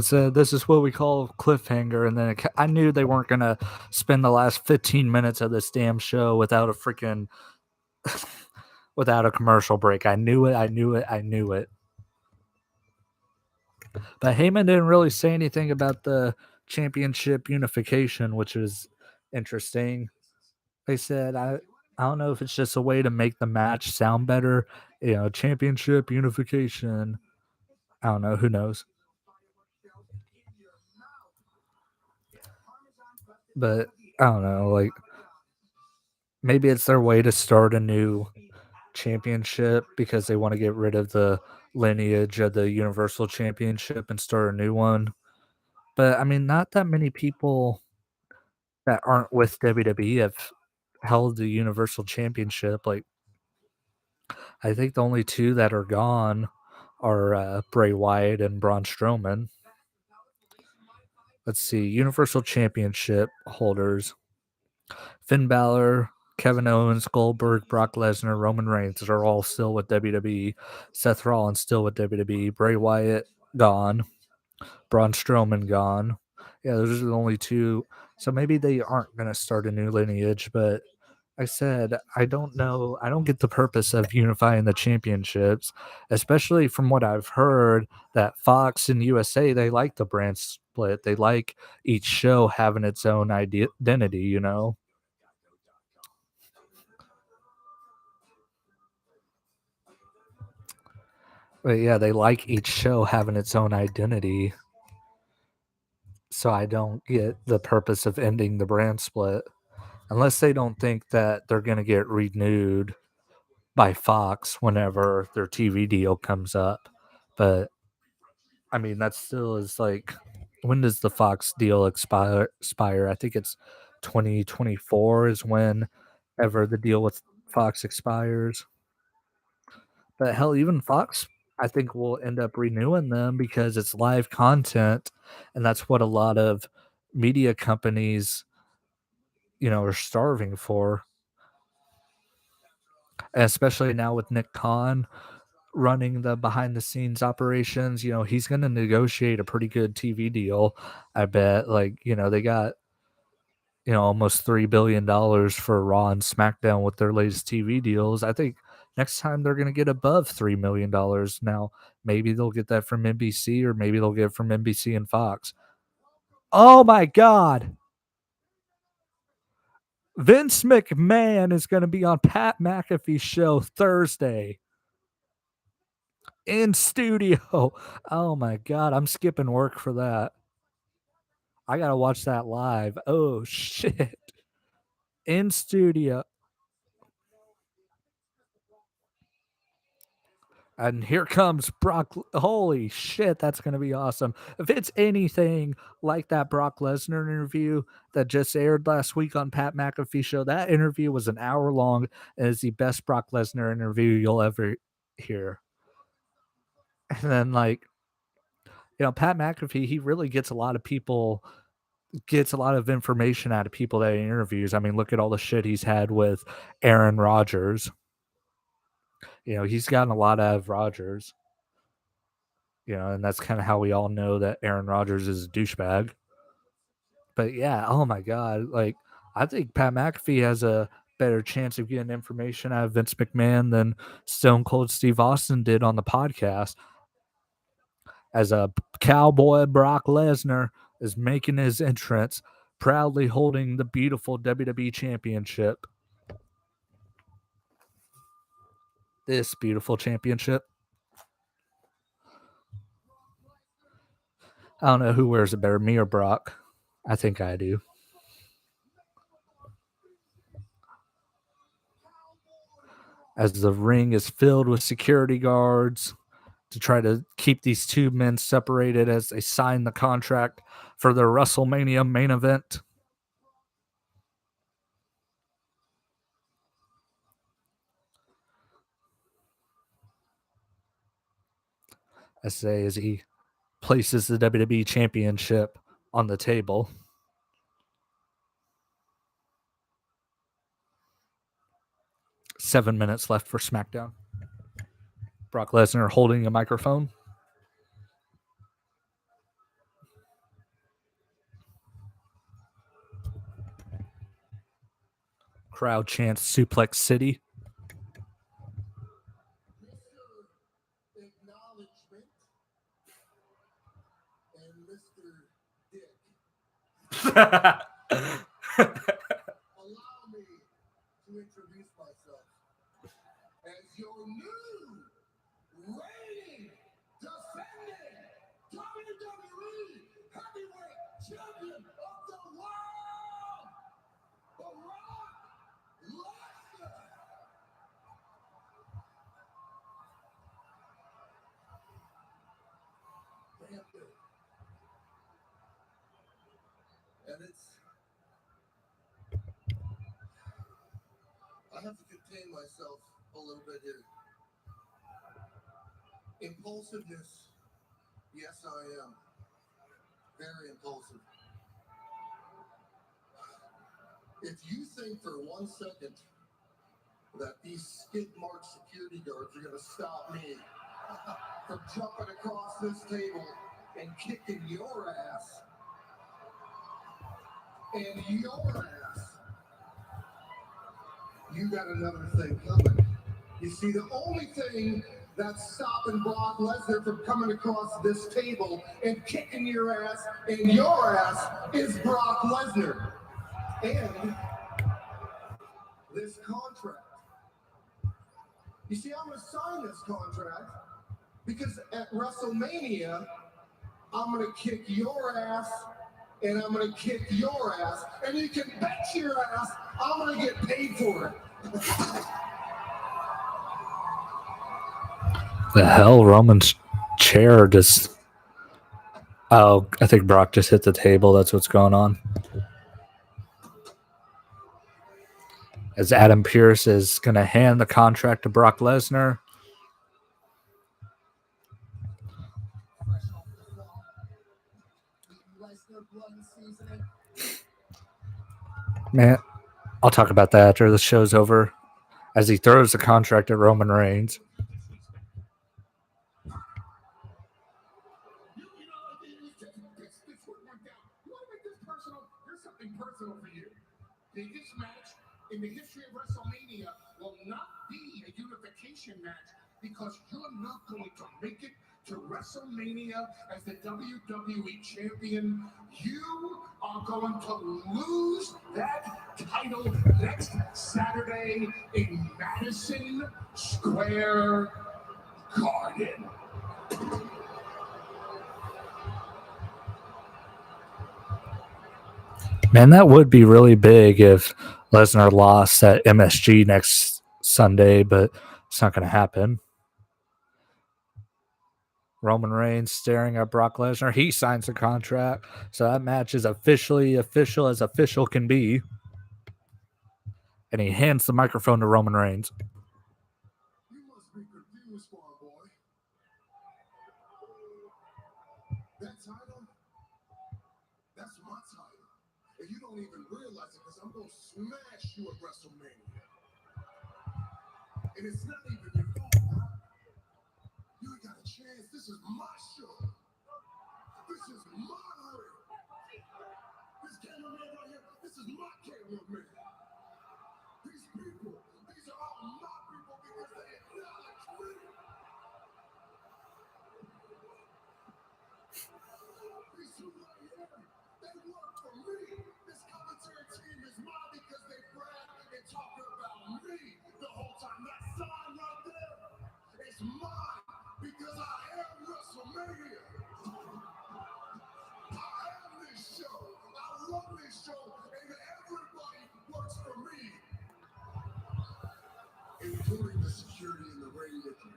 said, "This is what we call a cliffhanger," and then I knew they weren't going to spend the last 15 minutes of this damn show without a freaking without a commercial break. I knew it. But Heyman didn't really say anything about the championship unification, which is interesting. They said, I don't know if it's just a way to make the match sound better. Championship unification. I don't know. Who knows? But I don't know. Like, maybe it's their way to start a new championship because they want to get rid of the lineage of the Universal Championship and start a new one. But I mean, not that many people that aren't with WWE have held the Universal Championship. Like, I think the only two that are gone are Bray Wyatt and Braun Strowman. Let's see, Universal Championship holders: Finn Balor, Kevin Owens, Goldberg, Brock Lesnar, Roman Reigns are all still with WWE. Seth Rollins still with WWE. Bray Wyatt gone. Braun Strowman gone. Yeah, those are the only two. So maybe they aren't going to start a new lineage, but I said, I don't know. I don't get the purpose of unifying the championships, especially from what I've heard that Fox and USA, they like the brand split. They like each show having its own identity, you know? But yeah, they like each show having its own identity. So I don't get the purpose of ending the brand split. Unless they don't think that they're going to get renewed by Fox whenever their TV deal comes up. But I mean, that still is like, when does the Fox deal expire? I think it's 2024 is when ever the deal with Fox expires. But hell, even Fox, I think will end up renewing them because it's live content, and that's what a lot of media companies, are starving for. And especially now with Nick Khan running the behind the scenes operations, he's going to negotiate a pretty good TV deal. I bet, like, they got, almost $3 billion for Raw and SmackDown with their latest TV deals. I think next time they're going to get above $3 million. Now, maybe they'll get that from NBC or maybe they'll get it from NBC and Fox. Oh my God. Vince McMahon is going to be on Pat McAfee's show Thursday. In studio. Oh my God. I'm skipping work for that. I got to watch that live. Oh shit. In studio. And here comes Brock. Holy shit, that's going to be awesome. If it's anything like that Brock Lesnar interview that just aired last week on Pat McAfee show, that interview was an hour long and is the best Brock Lesnar interview you'll ever hear. And then, like, Pat McAfee, he really gets a lot of information out of people that he interviews. I mean, look at all the shit he's had with Aaron Rodgers. He's gotten a lot out of Rodgers. And that's kind of how we all know that Aaron Rodgers is a douchebag. But yeah, oh my God. Like, I think Pat McAfee has a better chance of getting information out of Vince McMahon than Stone Cold Steve Austin did on the podcast. As a cowboy, Brock Lesnar is making his entrance. proudly holding the beautiful WWE Championship. This beautiful championship. I don't know who wears it better, me or Brock. I think I do. As the ring is filled with security guards to try to keep these two men separated as they sign the contract for their WrestleMania main event. I say as he places the WWE Championship on the table. Seven minutes left for SmackDown. Brock Lesnar holding a microphone. Crowd chants Suplex City. Mr. Acknowledgement and Mr. Dick. Allow me to introduce myself as your new reigning, defending WWE Heavyweight Champion of the world, Brock Lesnar. Damn good. And I have to contain myself a little bit here. Impulsiveness, yes I am. Very impulsive. If you think for 1 second that these skid mark security guards are going to stop me from jumping across this table and kicking your ass and your ass, you got another thing coming. You see, the only thing that's stopping Brock Lesnar from coming across this table and kicking your ass and your ass is Brock Lesnar. And this contract. You see, I'm going to sign this contract because at WrestleMania, I'm going to kick your ass and I'm going to kick your ass. And you can bet your ass I'm going to get paid for it. The hell, Roman's chair just... Oh, I think Brock just hit the table. That's what's going on. As Adam Pearce is going to hand the contract to Brock Lesnar. Man, I'll talk about that after the show's over. As he throws the contract at Roman Reigns. Here's something personal for you. This match in the history of WrestleMania will not be a unification match because you're not going to make it to WrestleMania as the WWE champion. You are going to lose that title next Saturday in Madison Square Garden. Man, that would be really big if Lesnar lost at MSG next Sunday, but it's not going to happen. Roman Reigns staring at Brock Lesnar. He signs the contract, so that match is officially official as official can be. And he hands the microphone to Roman Reigns. You must be confused, small boy. That title, that's my title. And you don't even realize it because I'm going to smash you at WrestleMania. And it's not even your fault, huh? You ain't got a chance. This is my show. This is my ring. This cameraman right here, this is my cameraman. These people, these are all my people because they acknowledge me. These two right here, they work for me. This this show. I love this show, and everybody works for me, including the security in the ring with you.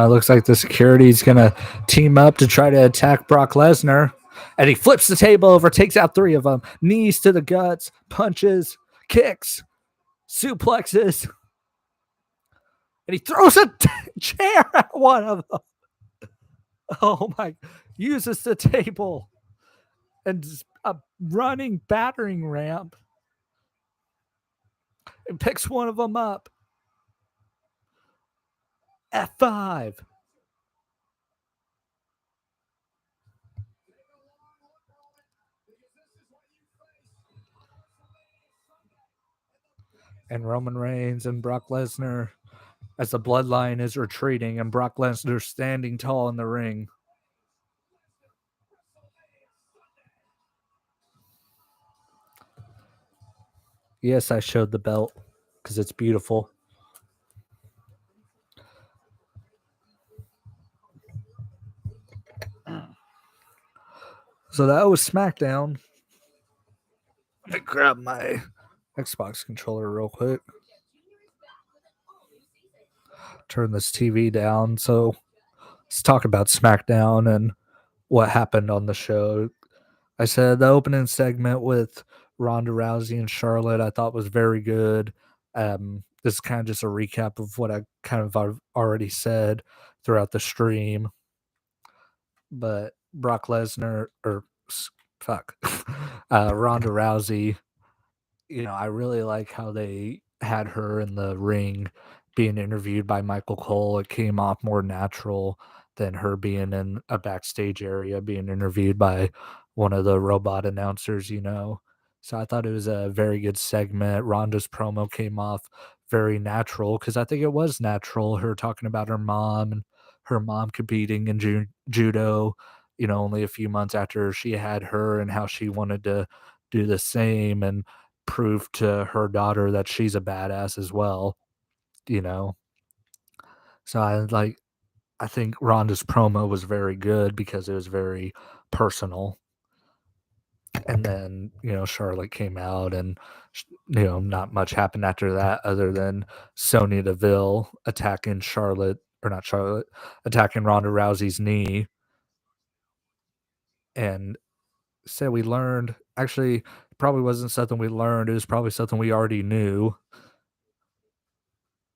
Looks like the security's going to team up to try to attack Brock Lesnar. And he flips the table over, takes out 3 of them. Knees to the guts, punches, kicks, suplexes. And he throws a chair at one of them. Oh my. Uses the table. And a running battering ramp. And picks one of them up. F5. And Roman Reigns and Brock Lesnar as the bloodline is retreating and Brock Lesnar standing tall in the ring. Yes, I showed the belt because it's beautiful. So that was SmackDown. Let me grab my Xbox controller real quick. Turn this TV down. So let's talk about SmackDown and what happened on the show. I said the opening segment with Ronda Rousey and Charlotte I thought was very good. This is kind of just a recap of what I kind of already said throughout the stream. But Brock Lesnar, Ronda Rousey, I really like how they had her in the ring being interviewed by Michael Cole. It came off more natural than her being in a backstage area being interviewed by one of the robot announcers, So I thought it was a very good segment. Ronda's promo came off very natural because I think it was natural, her talking about her mom and her mom competing in judo, only a few months after she had her and how she wanted to do the same and prove to her daughter that she's a badass as well, So I think Ronda's promo was very good because it was very personal. And then, Charlotte came out and, not much happened after that other than Sonya Deville attacking attacking Ronda Rousey's knee. And said we learned, actually, probably wasn't something we learned. It was probably something we already knew,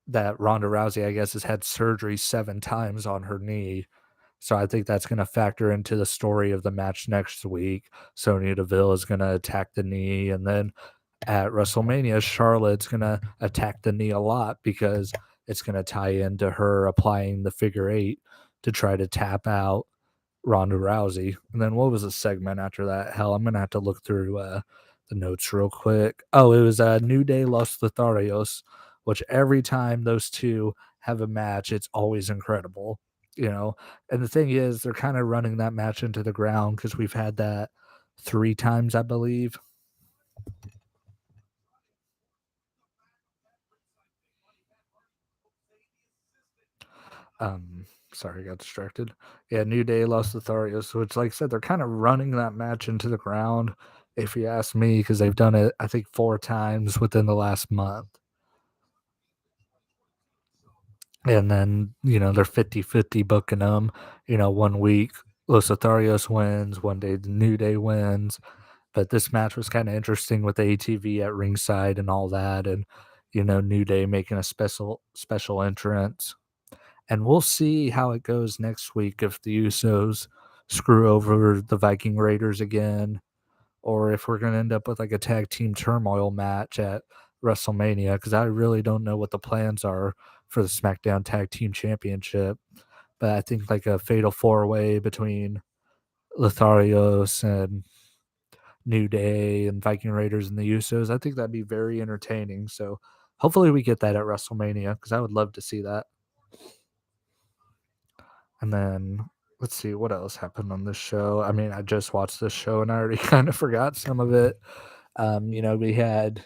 that Ronda Rousey, I guess, has had surgery 7 times on her knee. So I think that's going to factor into the story of the match next week. Sonya Deville is going to attack the knee. And then at WrestleMania, Charlotte's going to attack the knee a lot because it's going to tie into her applying the figure 8 to try to tap out Ronda Rousey. And then what was the segment after that? Hell, I'm going to have to look through the notes real quick. Oh, it was New Day Los Lotharios, which every time those two have a match, it's always incredible. And the thing is, they're kind of running that match into the ground because we've had that 3 times, I believe. Sorry, I got distracted. Yeah, New Day Los Lotharios, which, like I said, they're kind of running that match into the ground, if you ask me, because they've done it, I think, 4 times within the last month. And then, they're 50-50 booking them. 1 week Los Lotharios wins, 1 day the New Day wins. But this match was kind of interesting with the ATV at ringside and all that. And, New Day making a special entrance. And we'll see how it goes next week if the Usos screw over the Viking Raiders again, or if we're going to end up with like a tag team turmoil match at WrestleMania, because I really don't know what the plans are for the SmackDown Tag Team Championship. But I think like a fatal 4-way between Lotharios and New Day and Viking Raiders and the Usos, I think that'd be very entertaining. So hopefully we get that at WrestleMania, because I would love to see that. And then let's see what else happened on this show. I mean, I just watched this show and I already kind of forgot some of it. We had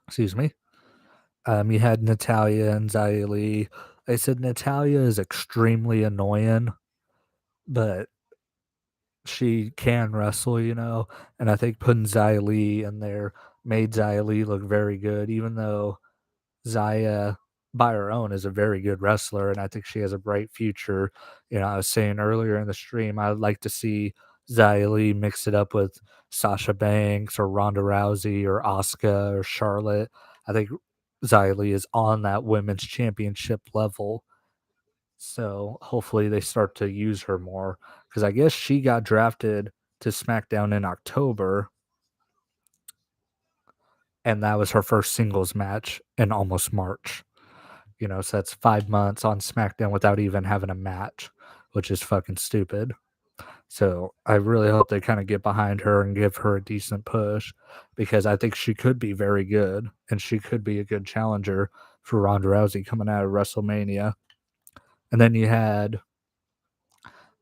excuse me. You had Natalia and Xia Li. I said Natalia is extremely annoying, but she can wrestle, and I think putting Xia Li in there made Xia Li look very good, even though Xia, by her own, is a very good wrestler, and I think she has a bright future. I was saying earlier in the stream, I'd like to see Xia Li mix it up with Sasha Banks or Ronda Rousey or Asuka or Charlotte. I think Xia Li is on that women's championship level. So hopefully they start to use her more because I guess she got drafted to SmackDown in October, and that was her first singles match in almost March. So that's 5 months on SmackDown without even having a match, which is fucking stupid. So I really hope they kind of get behind her and give her a decent push because I think she could be very good and she could be a good challenger for Ronda Rousey coming out of WrestleMania. And then you had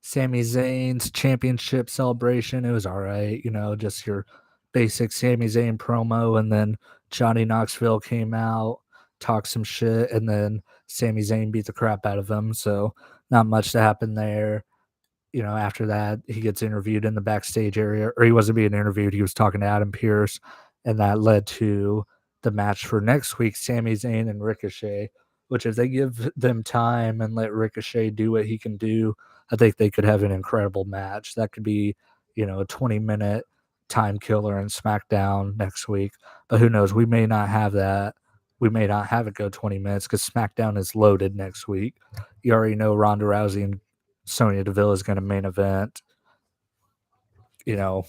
Sami Zayn's championship celebration. It was all right, just your basic Sami Zayn promo. And then Johnny Knoxville came out, talked some shit, and then Sami Zayn beat the crap out of him. So not much to happen there. After that, he gets interviewed in the backstage area, or he wasn't being interviewed. He was talking to Adam Pearce, and that led to the match for next week, Sami Zayn and Ricochet, which if they give them time and let Ricochet do what he can do, I think they could have an incredible match. That could be, a 20-minute time killer in SmackDown next week. But who knows? We may not have that. We may not have it go 20 minutes because SmackDown is loaded next week. You already know Ronda Rousey and Sonya Deville is going to main event, so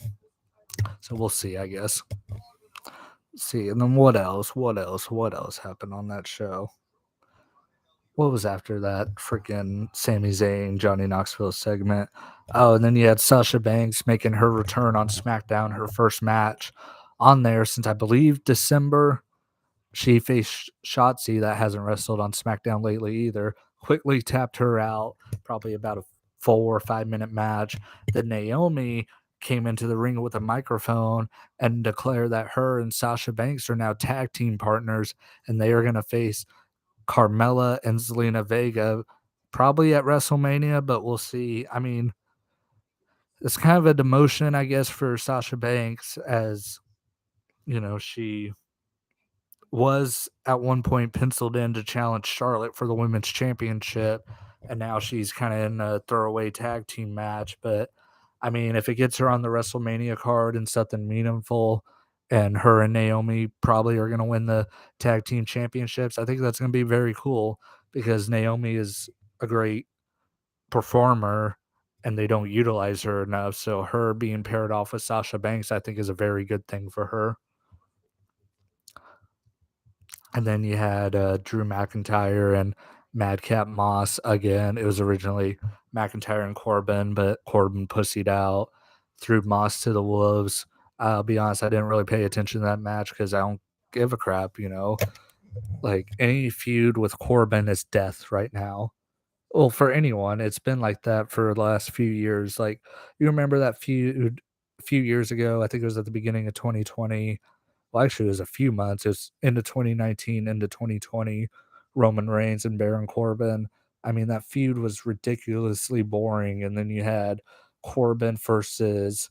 we'll see, I guess. See, and then what else? What else happened on that show? What was after that freaking Sami Zayn, Johnny Knoxville segment? Oh, and then you had Sasha Banks making her return on SmackDown, her first match on there since I believe December. She faced Shotzi that hasn't wrestled on SmackDown lately either. Quickly tapped her out, probably about a 4 or 5 minute match. Then Naomi came into the ring with a microphone and declared that her and Sasha Banks are now tag team partners and they are going to face Carmella and Zelina Vega probably at WrestleMania, but we'll see. I mean, it's kind of a demotion, I guess, for Sasha Banks as, she was at one point penciled in to challenge Charlotte for the women's championship, and now she's kind of in a throwaway tag team match. But I mean, if it gets her on the WrestleMania card and something meaningful, and her and Naomi probably are going to win the tag team championships, I think that's going to be very cool because Naomi is a great performer and they don't utilize her enough. So her being paired off with Sasha Banks, I think, is a very good thing for her. And then you had Drew McIntyre and Madcap Moss again. It was originally McIntyre and Corbin, but Corbin pussied out, threw Moss to the wolves. I'll be honest, I didn't really pay attention to that match because I don't give a crap. Like any feud with Corbin is death right now. Well, for anyone, it's been like that for the last few years. Like you remember that feud a few years ago? I think it was at the beginning of 2020. Well, actually, it was a few months. It was into 2019, into 2020. Roman Reigns and Baron Corbin. I mean, that feud was ridiculously boring. And then you had Corbin versus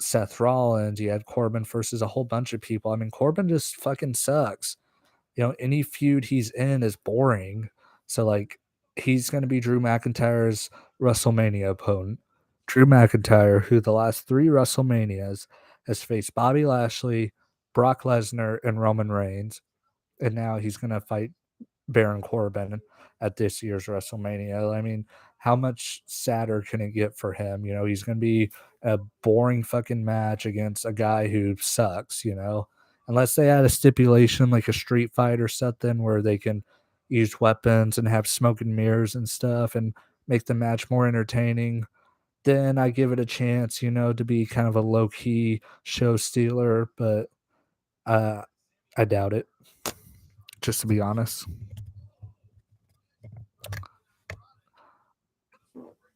Seth Rollins. You had Corbin versus a whole bunch of people. I mean, Corbin just fucking sucks. Any feud he's in is boring. So, like, he's going to be Drew McIntyre's WrestleMania opponent. Drew McIntyre, who the last 3 WrestleManias has faced Bobby Lashley, Brock Lesnar, and Roman Reigns. And now he's going to fight Baron Corbin at this year's WrestleMania. I mean, how much sadder can it get for him? He's going to be a boring fucking match against a guy who sucks. Unless they add a stipulation like a street fight or something where they can use weapons and have smoke and mirrors and stuff and make the match more entertaining, then I give it a chance, to be kind of a low key show stealer, but I doubt it, just to be honest.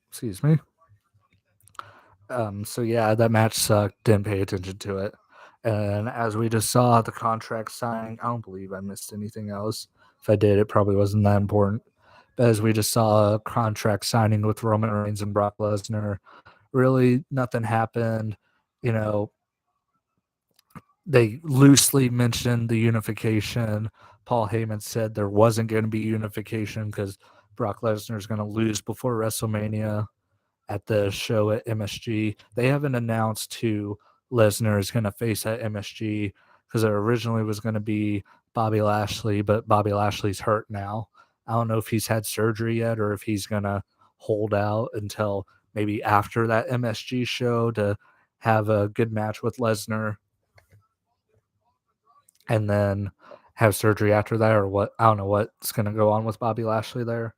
Excuse me. So yeah, that match sucked. Didn't pay attention to it. And as we just saw, the contract signing, I don't believe I missed anything else. If I did, it probably wasn't that important. But as we just saw a contract signing with Roman Reigns and Brock Lesnar, really nothing happened. You know, they loosely mentioned the unification. Paul Heyman said there wasn't going to be unification because Brock Lesnar is going to lose before WrestleMania at the show at MSG. They haven't announced who Lesnar is going to face at MSG because it originally was going to be Bobby Lashley, but Bobby Lashley's hurt now. I don't know if he's had surgery yet or if he's going to hold out until maybe after that MSG show to have a good match with Lesnar and then have surgery after that, or what. I don't know what's going to go on with Bobby Lashley there.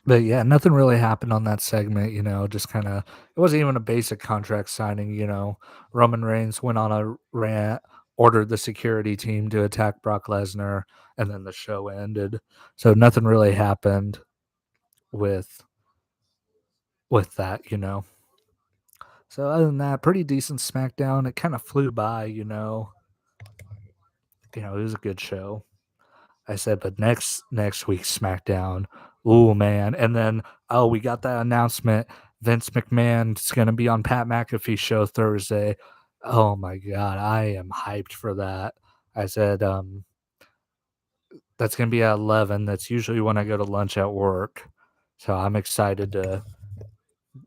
But yeah, nothing really happened on that segment, just kind of, it wasn't even a basic contract signing. Roman Reigns went on a rant, ordered the security team to attack Brock Lesnar, and then the show ended. So nothing really happened with that. So other than that, pretty decent SmackDown. It kind of flew by. It was a good show. I said, but next week's SmackDown, ooh man, and then we got that announcement. Vince McMahon's gonna be on Pat McAfee's show Thursday. Oh my god, I am hyped for that. I said, that's gonna be at 11. That's usually when I go to lunch at work, so I'm excited to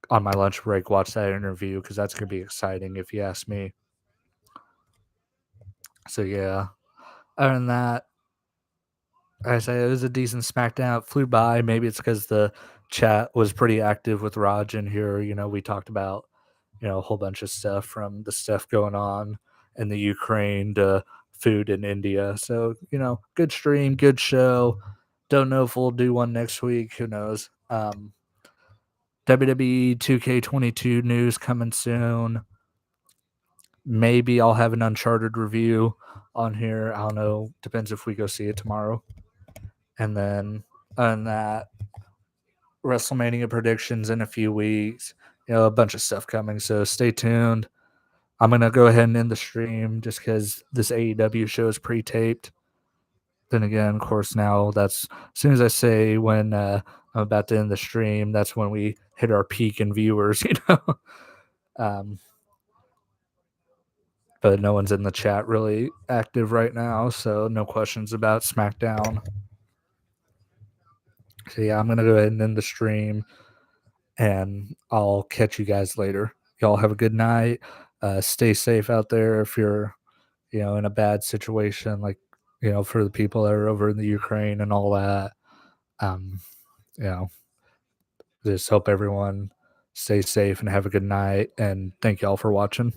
on my lunch break watch that interview because that's gonna be exciting if you ask me. So yeah, other than that, I say it was a decent SmackDown. It flew by. Maybe it's because the chat was pretty active with Raj in here. We talked about, a whole bunch of stuff from the stuff going on in the Ukraine to food in India. So, good stream, good show. Don't know if we'll do one next week. Who knows? WWE 2K22 news coming soon. Maybe I'll have an Uncharted review on here. I don't know. Depends if we go see it tomorrow. And then on that, WrestleMania predictions in a few weeks. A bunch of stuff coming. So stay tuned. I'm going to go ahead and end the stream just because this AEW show is pre-taped. Then again, of course, now that's as soon as I say when I'm about to end the stream, that's when we hit our peak in viewers, But no one's in the chat really active right now, so no questions about SmackDown. So yeah, I'm going to go ahead and end the stream, and I'll catch you guys later. Y'all have a good night. Stay safe out there if you're, in a bad situation, like, for the people that are over in the Ukraine and all that. You know, just hope everyone stays safe and have a good night. And thank y'all for watching.